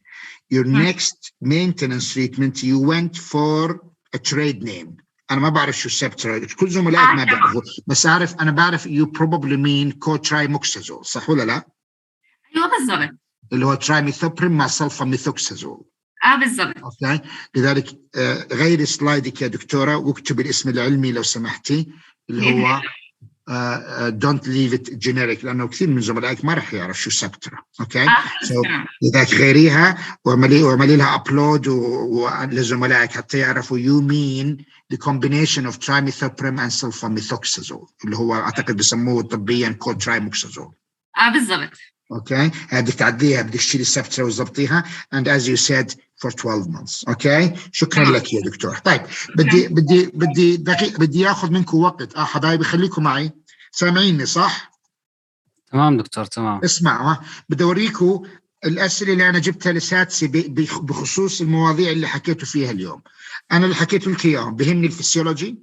Your next maintenance treatment you went for a trade name. أنا ما بعرف شو سبترا، كل زملائك ما بيعرفوا، بس أنا بعرف you probably mean co-trimethoprim، صح ولا لا؟ أيوة بالضبط. اللي هو ترايميثوبريم مع سلفاميثوكسازول. بالضبط. اوكي، لذلك غير سلايدك يا دكتورة واكتب الاسم العلمي لو سمحتي اللي هو don't leave it generic لأنه كثير من زملائك ما رح يعرف شو سبترا. اوكي لذلك غيريها واعملي لها ابلود لزملائك حتى يعرفوا you mean the combination of trimethoprim and sulfamethoxazole اللي هو اعتقد بسموه طبيا co-trimethoprim. بالضبط. اوكي بدك تعديها، بدك تشيلي السبترا وتظبطيها and as you said for 12 months. اوكي شكرا لك يا دكتور. طيب بدي ياخذ منكم وقت. حبايبي خليكم معي، سامعيني صح؟ تمام دكتور تمام. اسمعوا بدي اوريكم الاسئله اللي انا جبتها لساتسي بخصوص المواضيع اللي حكيتوا فيها اليوم. انا اللي حكيت لك اياهم بهمني الفسيولوجي،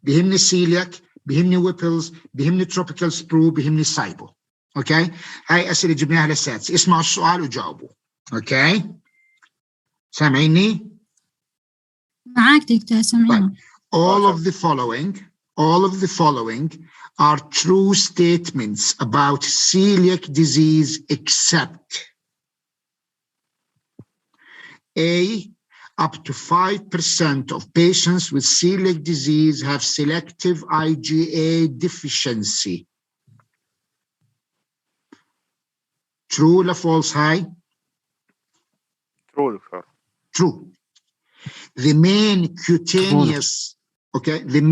بهمني السيلياك، بهمني ويبلز، بهمني تروبيكال سبرو، بهمني السايبو. اوكي هاي اسئله جبناها للسادس. اسمعوا السؤال وجاوبوا. اوكي سامعيني؟ معاك دكتور سامعيني. All of the following are true statements about celiac disease except A, up to 5% of patients with celiac disease have selective IgA deficiency. True or false? High? True, sir. True. The main cutaneous, okay, the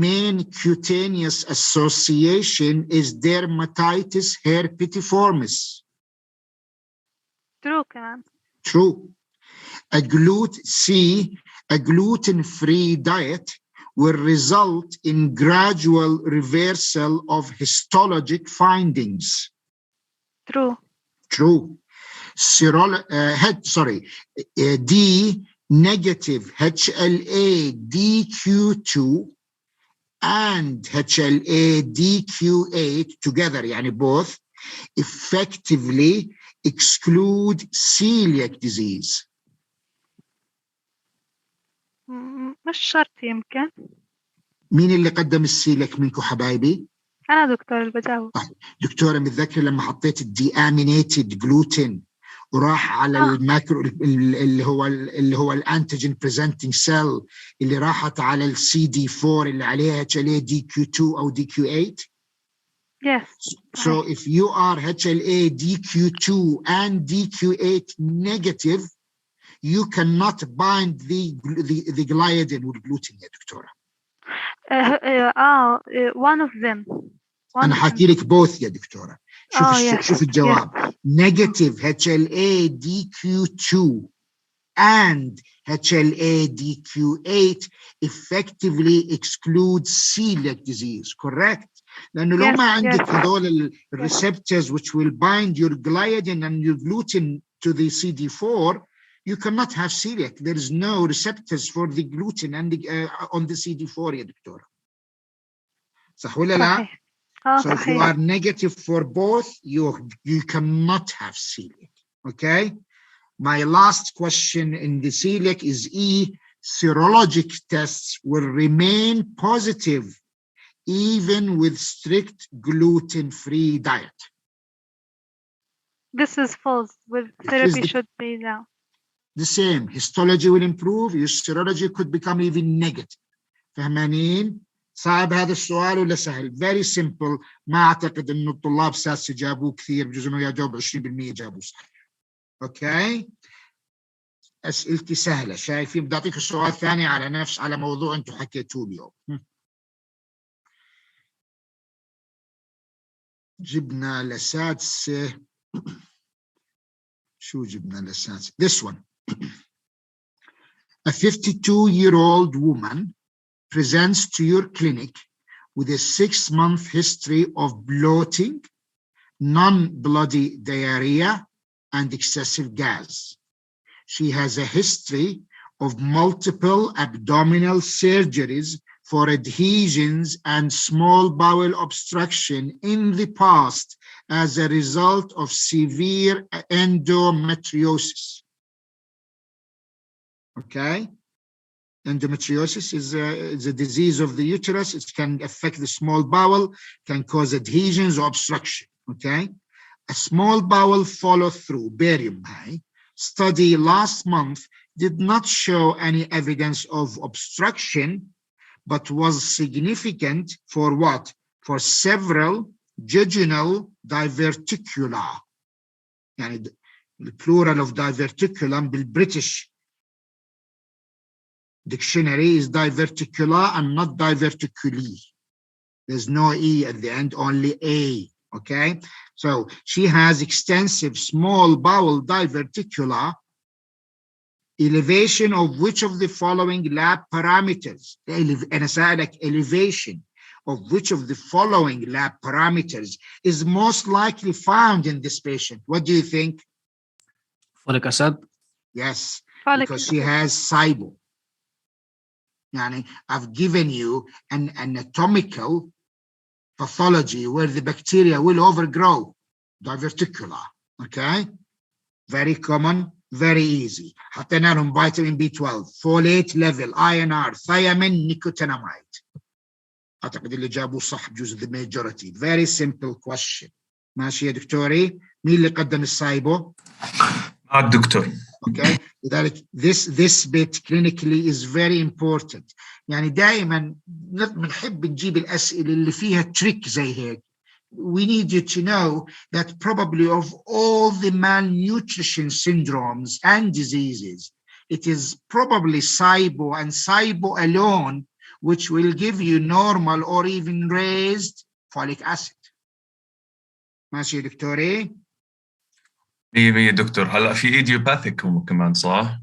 main cutaneous association is dermatitis herpetiformis. True كمان. True. A gluten-free diet will result in gradual reversal of histologic findings. True. True. D, negative HLA DQ2 and HLA DQ8 together, يعني both, effectively exclude celiac disease. مش شرط يمكن. مين اللي قدم السيلك منكم حبايبي؟ أنا دكتور اللي بجاوب. دكتورة متذكر لما حطيت الديامينيتد جلوتين وراح على الماكرو اللي هو الانتيجين بريزنتنج سيل اللي راحت على السي دي 4 اللي عليها HLA DQ2 او DQ8. Yes. So if you are HLA DQ2 and DQ8 negative, you cannot bind the gliadin والجلوتين يا دكتورة. one of them. أنا حاكي لك both يا دكتورة. شوف الجواب. Negative HLA DQ2 and HLA DQ8 effectively excludes celiac disease, correct? لأنه لو ما عندك هذول receptors which will bind your gliadin and your gluten to the CD4, you cannot have celiac. There is no receptors for the gluten and on the CD4 يا دكتورة. صح ولا لا؟ So if you are negative for both, you cannot have celiac. Okay. My last question in the celiac is E. Serologic tests will remain positive even with strict gluten-free diet. This is false. With therapy should be down. The same. Histology will improve. Your serology could become even negative. فهمانين؟ صعب هذا السؤال ولا سهل؟ Very simple. ما أعتقد إنه الطلاب ساسي جابوه كثير، بجوز إنه يجاوب 20% جابوه صح. أوكي؟ أسئلتي سهلة، شايفين؟ بدي أعطيك السؤال ثاني على موضوع أنتم حكيتوه اليوم. جبنا لسادسة. شو جبنا لسادسة؟ This one. A 52-year-old woman presents to your clinic with a 6-month history of bloating, non-bloody diarrhea, and excessive gas. She has a history of multiple abdominal surgeries for adhesions and small bowel obstruction in the past as a result of severe endometriosis. Okay? Endometriosis is a disease of the uterus. It can affect the small bowel, can cause adhesions or obstruction. Okay? A small bowel follow-through, barium study last month did not show any evidence of obstruction, but was significant for what? For several jejunal diverticula. يعني the plural of diverticulum بالBritish dictionary is diverticula and not diverticuli. There's no E at the end, only A, okay? So she has extensive small bowel diverticula, elevation of which of the following lab parameters? And elevation of which of the following lab parameters is most likely found in this patient? What do you think? Folic acid? Yes, because she has SIBO. Yani, I've given you an anatomical pathology where the bacteria will overgrow, diverticula, okay? Very common, very easy. حطينا لهم vitamin B12, folate level, INR, thiamine, nicotinamide. أعتقد اللي جابوه صح بجوز the majority. Very simple question. ماشي يا دكتوري؟ مين اللي قدم السايبو؟ الدكتور. Okay, لذلك this bit clinically is very important. يعني دائما بنحب نجيب الأسئلة اللي فيها تريك زي هيك. We need you to know that probably of all the malnutrition syndromes and diseases, it is probably SIBO and SIBO alone which will give you normal or even raised folic acid. ماشي يا دكتوري؟ 100% دكتور. هلا في ايديوباثيك هم كمان صح؟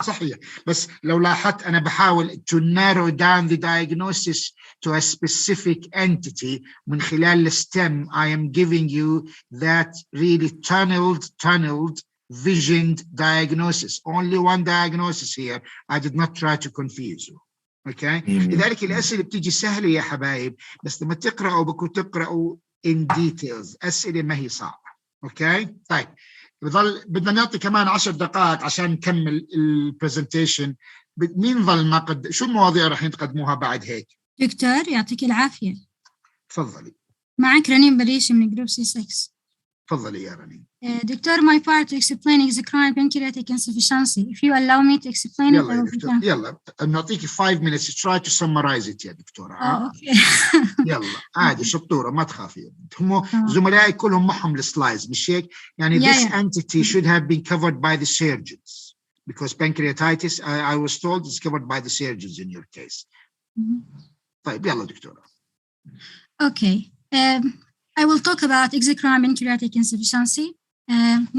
صحيح بس لو لاحظت أنا بحاول to narrow down the diagnosis to a specific entity من خلال الSTEM. I am giving you that really tunneled visioned diagnosis. Only one diagnosis here. I did not try to confuse you. Okay? لذلك الأسئلة بتيجي سهلة يا حبايب بس لما تقرأوا بكون تقرأوا in details. أسئلة ما هي صعبة. Okay? طيب بدنا نعطي كمان 10 دقائق عشان نكمل البرزنتيشن مين ظل ما قد شو المواضيع راح تقدموها بعد هيك؟ دكتور يعطيك العافية. تفضلي. معك رنين بريشة من جروب C6. تفضلي يا رنين. دكتور, my part to explain exocrine pancreatic insufficiency. If you allow me to explain it, I يلا يا will دكتور begin. يلا نعطيك 5 minutes try to summarize it يا دكتورة. اوكي. يلا عادي شطورة ما تخافي. هم زملائي كلهم معهم السلايدز مش هيك؟ يعني this entity should have been covered by the surgeons because pancreatitis I was told is covered by the surgeons in your case. طيب يلا دكتورة. Okay. I will talk about exocrine pancreatic insufficiency.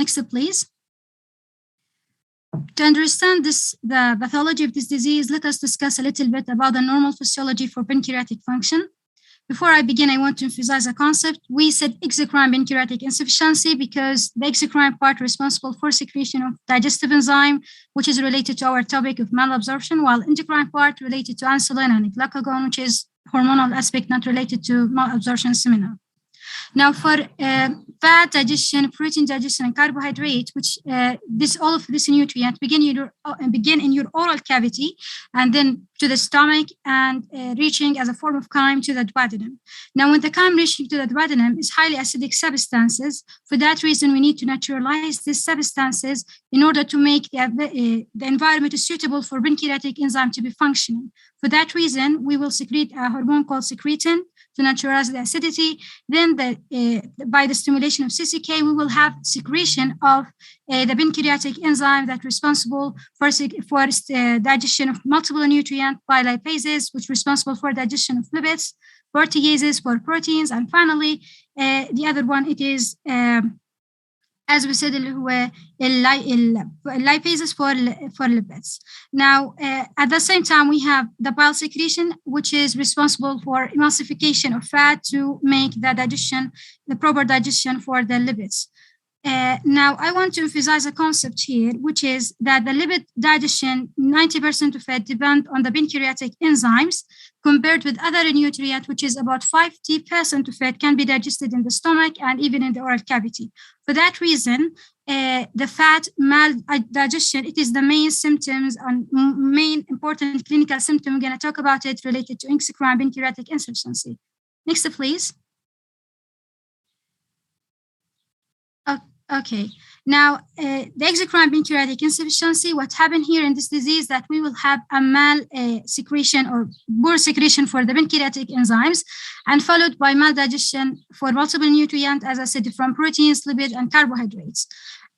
Next, please. To understand the pathology of this disease, let us discuss a little bit about the normal physiology for pancreatic function. Before I begin, I want to emphasize a concept. We said exocrine pancreatic insufficiency because the exocrine part responsible for secretion of digestive enzyme, which is related to our topic of malabsorption, while endocrine part related to insulin and glucagon, which is hormonal aspect not related to malabsorption seminar. Now, for fat digestion, protein digestion, and carbohydrate, which all of this nutrient begin in your oral cavity and then to the stomach and reaching as a form of chyme to the duodenum. Now, when the chyme reaching to the duodenum is highly acidic substances, for that reason, we need to naturalize these substances in order to make the environment suitable for pancreatic enzyme to be functioning. For that reason, we will secrete a hormone called secretin to neutralize the acidity. Then by the stimulation of CCK, we will have secretion of the pancreatic enzyme that's responsible for digestion of multiple nutrients by lipases, which is responsible for digestion of lipids, proteases for proteins, and finally, the other one, it is as we said, lipases for lipids. Now, at the same time, we have the bile secretion, which is responsible for emulsification of fat to make the proper digestion for the lipids. Now, I want to emphasize a concept here, which is that the lipid digestion, 90% of it depend on the pancreatic enzymes, compared with other nutrient, which is about 50% of it can be digested in the stomach and even in the oral cavity. For that reason, the fat maldigestion, it is the main symptoms and main important clinical symptom. We're going to talk about it related to exocrine pancreatic insufficiency. Next, please. Okay, now the exocrine pancreatic insufficiency, what happened here in this disease that we will have a secretion or poor secretion for the pancreatic enzymes and followed by maldigestion for multiple nutrients, as I said, from proteins, lipids, and carbohydrates.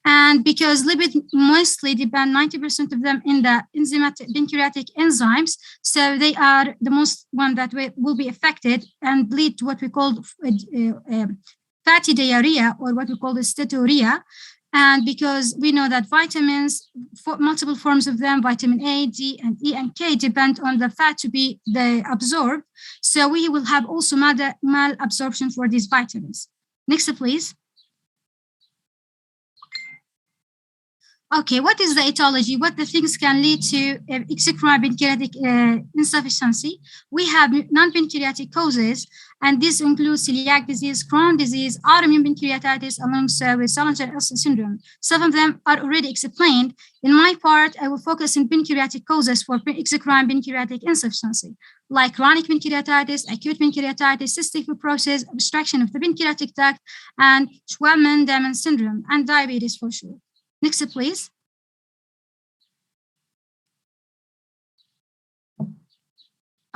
And because lipids mostly depend 90% of them in the enzymatic pancreatic enzymes, so they are the most one that will be affected and lead to what we call fatty diarrhea or what we call the steatorrhea. And because we know that vitamins, multiple forms of them, vitamin A, D, and E, and K depend on the fat to be absorbed. So we will have also malabsorption for these vitamins. Next, please. Okay, what is the etiology? What the things can lead to exocrine pancreatic insufficiency? We have non-pancreatic causes, and this includes celiac disease, Crohn's disease, autoimmune pancreatitis, alongside with Solingen-Elson syndrome. Some of them are already explained. In my part, I will focus on pancreatic causes for exocrine pancreatic insufficiency, like chronic pancreatitis, acute pancreatitis, cystic fibrosis, obstruction of the pancreatic duct, and Schwab-Diamond syndrome, and diabetes for sure. Next, please.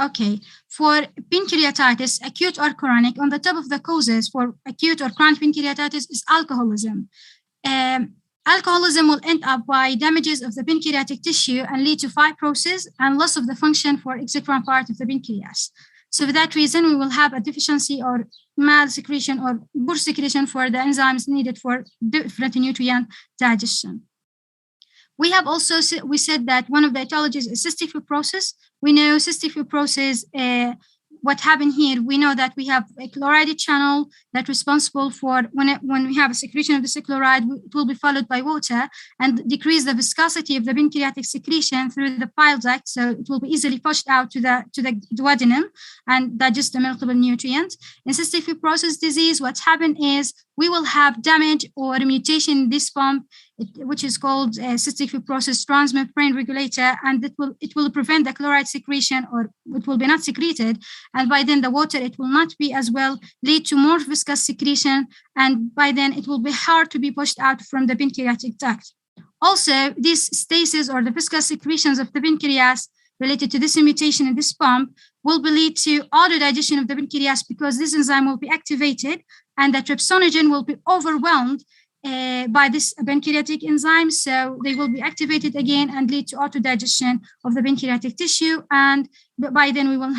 Okay, for pancreatitis, acute or chronic, on the top of the causes for acute or chronic pancreatitis is alcoholism. Alcoholism will end up by damages of the pancreatic tissue and lead to fibrosis and loss of the function for exocrine part of the pancreas. So for that reason, we will have a deficiency or mal-secretion or poor secretion for the enzymes needed for different nutrient digestion. We have also we said that one of the etiologies is cystic fibrosis. We know cystic fibrosis, what happened here, we know that we have a chloride channel that's responsible for when we have a secretion of the chloride, it will be followed by water and decrease the viscosity of the pancreatic secretion through the bile duct, so it will be easily pushed out to the duodenum and digest the malleable nutrient. In cystic fibrosis disease, what's happened is we will have damage or mutation in this pump, which is called cystic fibrosis transmembrane regulator, and it will prevent the chloride secretion, or it will be not secreted, and by then the water, it will not be as well, lead to more viscous secretion, and by then it will be hard to be pushed out from the pancreatic duct. Also, this stasis or the viscous secretions of the pancreas related to this mutation in this pump will lead to autodigestion of the pancreas, because this enzyme will be activated and the trypsinogen will be overwhelmed by this pancreatic enzyme. So they will be activated again and lead to autodigestion of the pancreatic tissue. And by then we will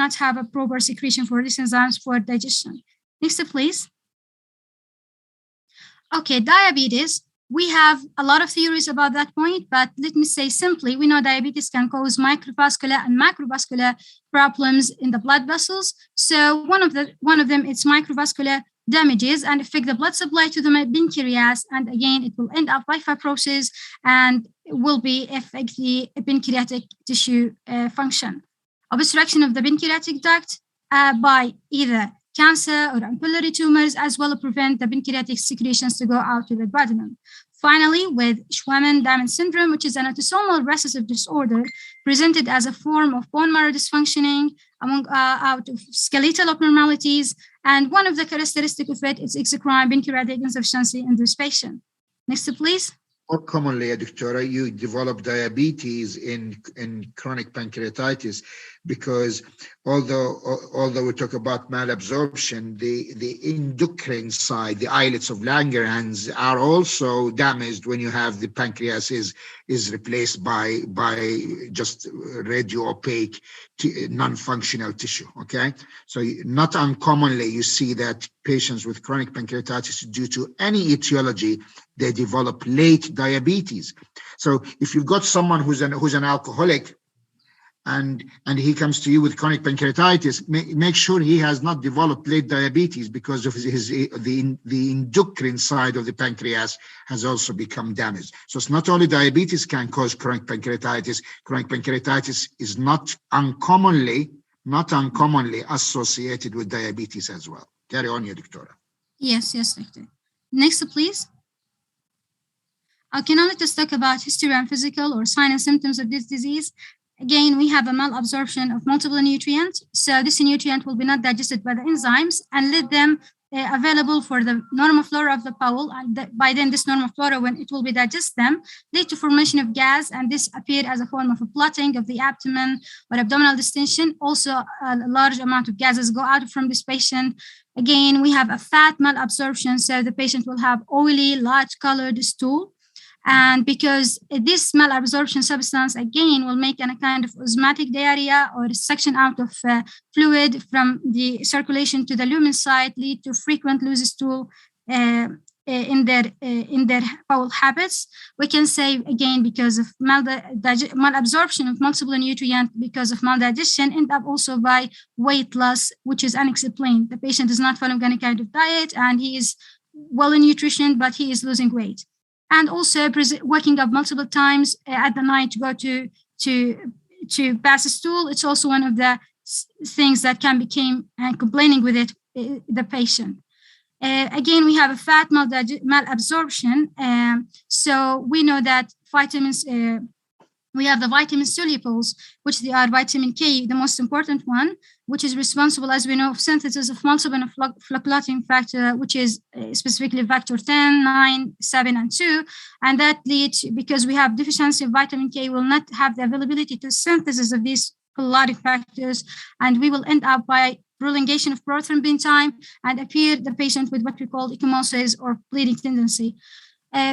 not have a proper secretion for these enzymes for digestion. Next, please. Okay, diabetes. We have a lot of theories about that point, but let me say simply, we know diabetes can cause microvascular and macrovascular problems in the blood vessels. So one of them is microvascular damages and affect the blood supply to the pancreas, and again it will end up by fibrosis and will be affect the pancreatic tissue function. Obstruction of the pancreatic duct by either cancer or ampullary tumors, as well as prevent the pancreatic secretions to go out to the duodenum. Finally, with Schwann-Diamond syndrome, which is an autosomal recessive disorder presented as a form of bone marrow dysfunctioning among out of skeletal abnormalities, and one of the characteristics of it is exocrine pancreatic insufficiency in this patient. Next, please. More commonly, Doctora, you develop diabetes in chronic pancreatitis, because although we talk about malabsorption, the endocrine side, the islets of Langerhans, are also damaged when you have the pancreas is replaced by just radio opaque non-functional tissue. Okay, so not uncommonly you see that patients with chronic pancreatitis, due to any etiology, they develop late diabetes. So if you've got someone who's an alcoholic and he comes to you with chronic pancreatitis, make sure he has not developed late diabetes, because of the endocrine side of the pancreas has also become damaged. So it's not only diabetes can cause chronic pancreatitis is not uncommonly associated with diabetes as well. Carry on, Doctora. Yes, Doctor. Next, please. Okay, now let us talk about history and physical or signs and symptoms of this disease. Again, we have a malabsorption of multiple nutrients. So this nutrient will be not digested by the enzymes and let them available for the normal flora of the bowel. And by then this normal flora, when it will be digest them, lead to formation of gas, and this appear as a form of a bloating of the abdomen or abdominal distension. Also, a large amount of gases go out from this patient. Again, we have a fat malabsorption. So the patient will have oily, light colored stool. And because this malabsorption substance, again, will make a kind of osmotic diarrhea or suction out of fluid from the circulation to the lumen site, lead to frequent loose stool in their bowel habits. We can say, again, because of malabsorption of multiple nutrients, because of maldigestion, end up also by weight loss, which is unexplained. The patient is not following any kind of diet, and he is well in nutrition, but he is losing weight. And also waking up multiple times at the night to go to pass a stool. It's also one of the things that can become complaining with it, the patient. Again, we have a fat malabsorption. So we know that vitamins, we have the vitamin solubles, which they are vitamin K, the most important one, which is responsible, as we know, of synthesis of multiple flocculating factor, which is specifically factor 10, 9, 7, and 2. And that leads, because we have deficiency of vitamin K, will not have the availability to synthesis of these flocculating factors, and we will end up by prolongation of prothrombin time and appear the patient with what we call ecchymosis or bleeding tendency.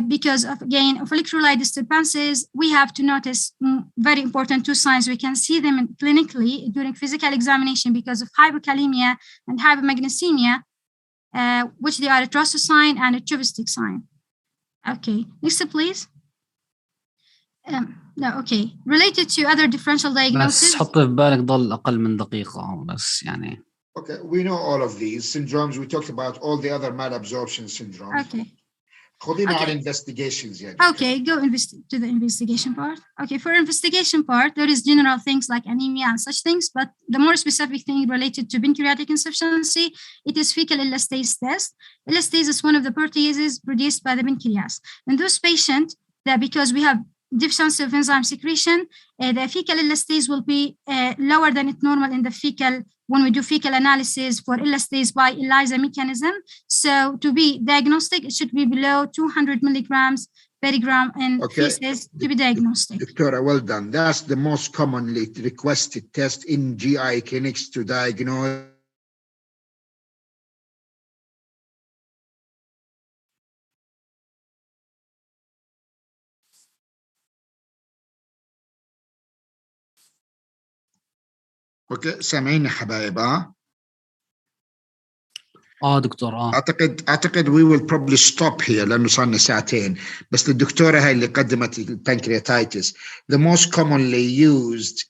Because of, again, of electrolyte disturbances, we have to notice very important two signs. We can see them clinically during physical examination because of hypokalemia and hypomagnesemia, which they are a Troster sign and a Chubistic sign. Okay, next please. No, okay. Related to other differential diagnosis. بس حط في بالك ضل أقل من دقيقة بس يعني. Okay, we know all of these syndromes. We talked about all the other malabsorption syndromes. Okay. خذينا على investigations يا دكتور. Okay, go to the investigation part. Okay, for investigation part, there is general things like anemia and such things, but the more specific thing related to pancreatic insufficiency, it is fecal elastase test. Elastase is one of the proteases produced by the pancreas. In those patients, that because we have deficiency of enzyme secretion, the fecal elastase will be lower than it normal in the fecal when we do fecal analysis for elastase by ELISA mechanism. So to be diagnostic, it should be below 200 milligrams per gram in feces to be diagnostic. Doctora, well done. That's the most commonly requested test in GI clinics to diagnose. اوكي سامعيني حبايب دكتور اعتقد we will probably stop here لانه صار لنا ساعتين بس الدكتوره هاي اللي قدمت البنكرياتايتس the most commonly used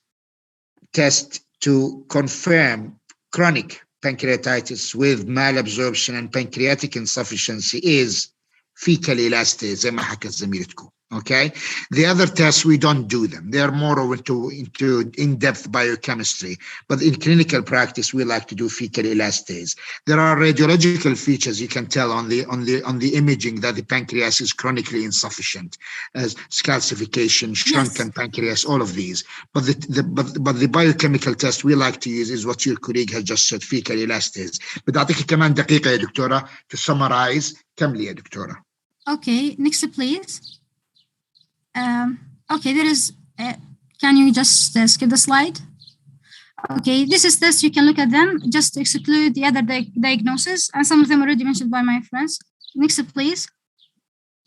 test to confirm chronic pancreatitis with malabsorption and pancreatic insufficiency is fecal elastase زي ما حكت زميلتكم. Okay, the other tests we don't do them. They are more into in-depth biochemistry, but in clinical practice we like to do fecal elastase. There are radiological features you can tell on the imaging that the pancreas is chronically insufficient, as calcification, shrunken pancreas, all of these. But the biochemical test we like to use is what your colleague has just said, fecal elastase. بدي كمان دقيقة يا دكتورة to summarize. كملي يا دكتورة. Okay, next please. Okay, there is, can you just skip the slide? Okay, this is this, you can look at them, just exclude the other diagnoses, and some of them already mentioned by my friends. Next, please.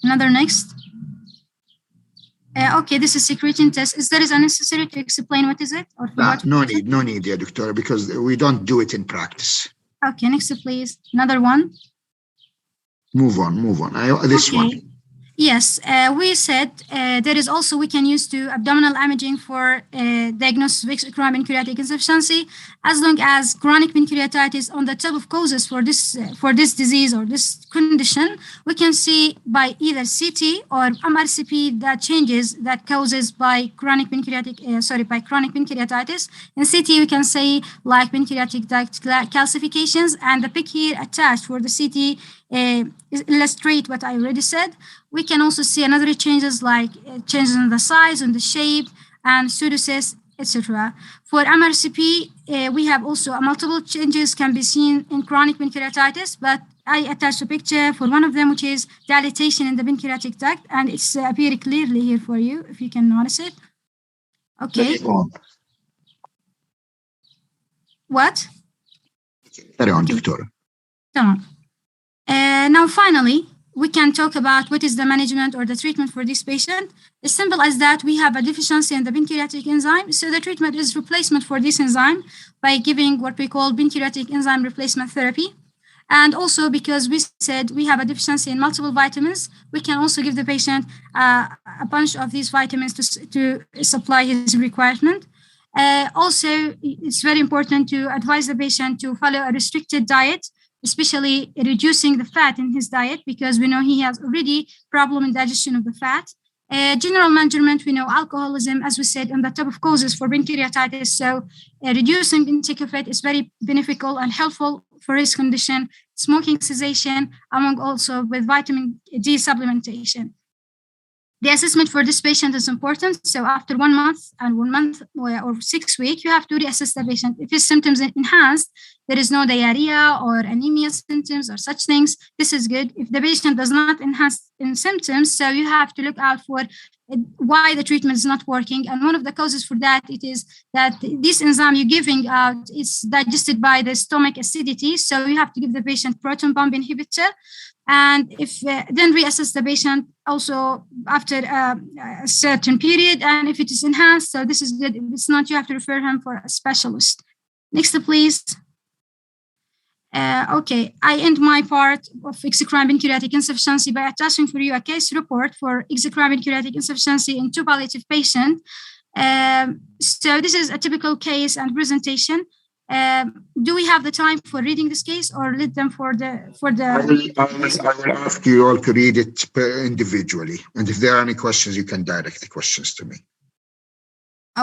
Another next. Okay, this is secretin test. Is there unnecessary to explain what is it? Or no need, dear doctor, because we don't do it in practice. Okay, next, please. Another one. Move on. This one. Yes, we said there is also we can use abdominal imaging for diagnosis of chronic pancreatic insufficiency, as long as chronic pancreatitis on the top of causes for this disease or this condition, we can see by either CT or MRCP that changes that causes by chronic pancreatitis. In CT, we can say like pancreatic duct calcifications, and the pic here attached for the CT illustrate what I already said. We can also see another changes like changes in the size and the shape and pseudocysts, etc. For MRCP, we have also multiple changes can be seen in chronic pancreatitis, but I attached a picture for one of them, which is dilatation in the pancreatic duct, and it's appearing clearly here for you, if you can notice it. Okay. What? Carry on, Doctor. Now, finally, we can talk about what is the management or the treatment for this patient. As simple as that, we have a deficiency in the pancreatic enzyme. So the treatment is replacement for this enzyme by giving what we call pancreatic enzyme replacement therapy. And also because we said we have a deficiency in multiple vitamins, we can also give the patient a bunch of these vitamins to supply his requirement. Also, it's very important to advise the patient to follow a restricted diet, especially reducing the fat in his diet, because we know he has already problem in digestion of the fat. General management, we know alcoholism, as we said, on the top of causes for pancreatitis. So reducing intake of it is very beneficial and helpful for his condition. Smoking cessation, among also with vitamin D supplementation. The assessment for this patient is important. So after 1 month and 1 month or 6 weeks, you have to reassess the patient. If his symptoms enhanced, there is no diarrhea or anemia symptoms or such things, this is good. If the patient does not enhance in symptoms, so you have to look out for why the treatment is not working. And one of the causes for that, it is that this enzyme you're giving out is digested by the stomach acidity. So you have to give the patient proton pump inhibitor. And if then reassess the patient also after a certain period. And if it is enhanced, so this is good. If it's not, you have to refer him for a specialist. Next, please. Okay, I end my part of exocrine pancreatic insufficiency by attaching for you a case report for exocrine pancreatic insufficiency in 2 palliative patients. So this is a typical case and presentation. Do we have the time for reading this case, or let them for the I will ask you all to read it individually, and if there are any questions, you can direct the questions to me.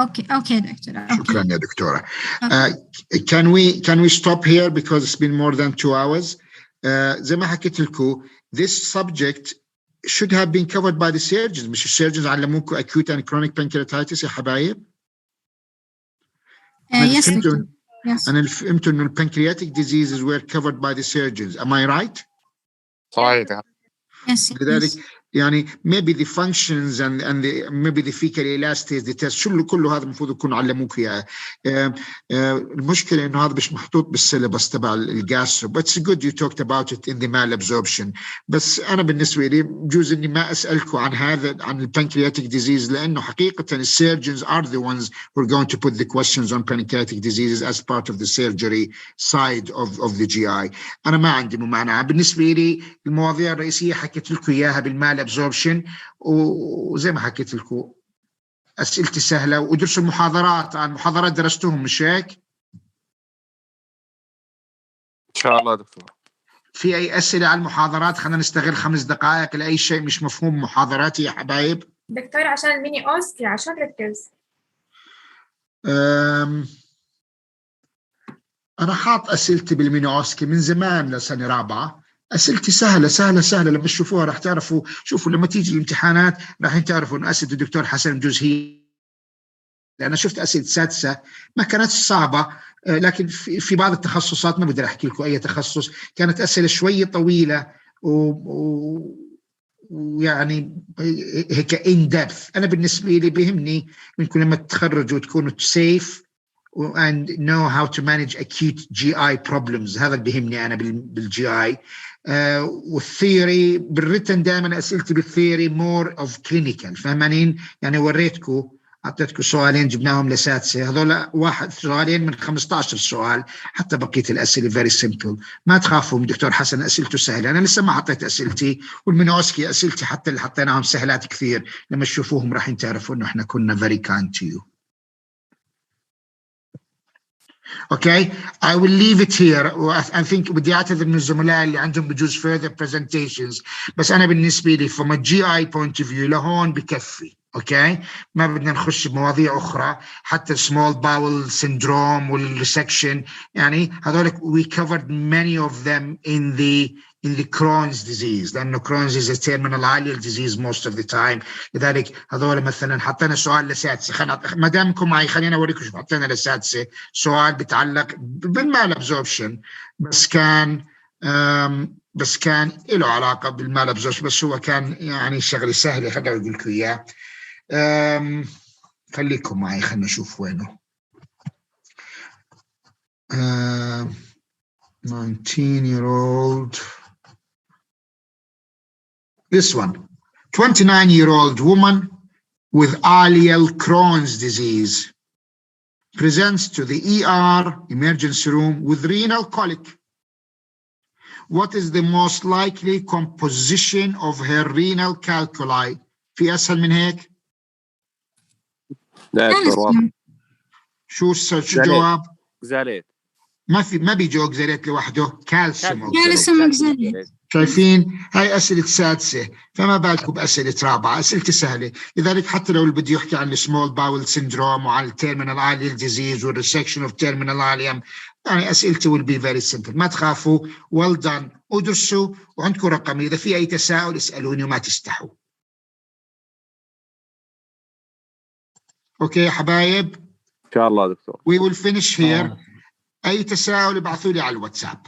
Okay, doctor. Okay. شكرا يا دكتورة. Can we stop here because it's been more than 2 hours? زي ما حكيت لكم, this subject should have been covered by the surgeons. مش السيرجنز علموكم acute and chronic pancreatitis يا حبايب؟ Yes, doctor. Yes. أنا فهمت إنه pancreatic diseases were covered by the surgeons. Am I right? صحيح. Yes. لذلك يعني maybe the functions and maybe the fecal elastase the test كله هذا المفروض يكون علموك اياه. المشكله انه هذا مش محطوط بالسيلبس تبع الجاسترو, but it's good you talked about it in the malabsorption. بس انا بالنسبه لي بجوز اني ما اسالكم عن هذا عن البانكرياتيك ديزيز, لانه حقيقه السيرجنز are the ones who are going to put the questions on pancreatic diseases as part of the surgery side of the GI. انا ما عندي ممانعه. بالنسبه لي المواضيع الرئيسيه حكيت لكم اياها بالمال absorption, وزي ما حكيت لكم اسئلتي سهله, ودرسوا المحاضرات. عن محاضرات درستوهم مش هيك؟ ان شاء الله دكتور. في اي اسئله على المحاضرات؟ خلينا نستغل 5 دقائق لاي شيء مش مفهوم محاضراتي يا حبايب. دكتور عشان الميني اوسكي عشان ركز. انا حاط اسئلتي بالميني اوسكي من زمان لسنه رابعه. اسئلتي سهله سهله سهله, لما تشوفوها راح تعرفوا. شوفوا لما تيجي الامتحانات راح تعرفوا ان اسئله الدكتور حسن بجوز هي, لأن شفت أسئلة سادسة ما كانت صعبة, لكن في بعض التخصصات ما بدي أحكي لكم أي تخصص كانت أسئلة شوية طويلة ويعني هيك in depth. أنا بالنسبة لي بيهمني منكم لما تتخرجوا تكونوا safe and know how to manage acute GI problems. هذا اللي بيهمني أنا بالGI. والثيوري بالريتن دائما أسئلتي بالثيوري more of clinical. فهمانين؟ يعني وريتكم أعطيتكم سؤالين جبناهم لسادسة, هذول سؤالين من 15 سؤال. حتى بقية الأسئلة very simple. ما تخافوا من دكتور حسن أسئلته سهلة. أنا لسه ما حطيت أسئلتي, والمنوسكي أسئلتي حتى اللي حطيناهم سهلات كثير. لما تشوفوهم راح تعرفوا إنه إحنا كنا very kind to you. Okay, I will leave it here. I think بدي أعتذر من الزملاء اللي عندهم بجوز further presentations, بس أنا بالنسبة لي from a GI point of view لهون بكفي. اوكي, ما بدنا نخش بمواضيع اخرى. حتى small bowel syndrome والريسكشن, يعني هذول we covered many of them in the Crohn's disease, لانه Crohn's is a terminal ileal disease most of the time. لذلك هذول مثلا حطينا سؤال لسادسه. ما دامكم معي خلينا اوريكم شو حطينا لسادسه. سؤال بيتعلق بالمال absorption, بس كان له علاقه بالمال absorption, بس هو كان يعني شغله سهله. خليني اقول لكم اياه. خليكم معي خلنا نشوف وينه. 19-year-old. This one. 29-year-old woman with ileal Crohn's disease presents to the ER emergency room with renal colic. What is the most likely composition of her renal calculi? في أسهل من هيك؟ لا دكتور واضح. شو الجواب؟ اوكزاليت. ما بيجي اوكزاليت لوحده, كالسيوم اوكزاليت. شايفين؟ هاي أسئلة سادسة, فما بالكم بأسئلة رابعة. أسئلة سهلة. لذلك حتى لو اللي بده يحكي عن السمول باول سيندروم وعن التيرمينال ileal disease والريسكشن اوف تيرمينال ileum, يعني أسئلتي will be very simple. ما تخافوا. well done. ادرسوا وعندكم رقمي. إذا في أي تساؤل اسألوني وما تستحوا. اوكي يا حبايب, ان شاء الله دكتور. we will finish here. اي تساؤل ابعثوا لي على الواتساب.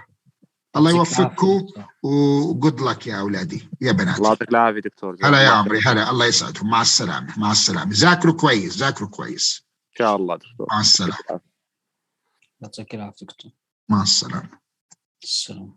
الله يوفقكم وجود لك يا اولادي يا بناتي. الله يعطيك العافيه دكتور. هلا يا عمري, هلا, الله يسعدكم. مع السلامه. مع السلامه. ذاكروا كويس, ذاكروا كويس. ان شاء الله دكتور. مع السلامه. يعطيك العافيه دكتور. مع السلامه. السلام.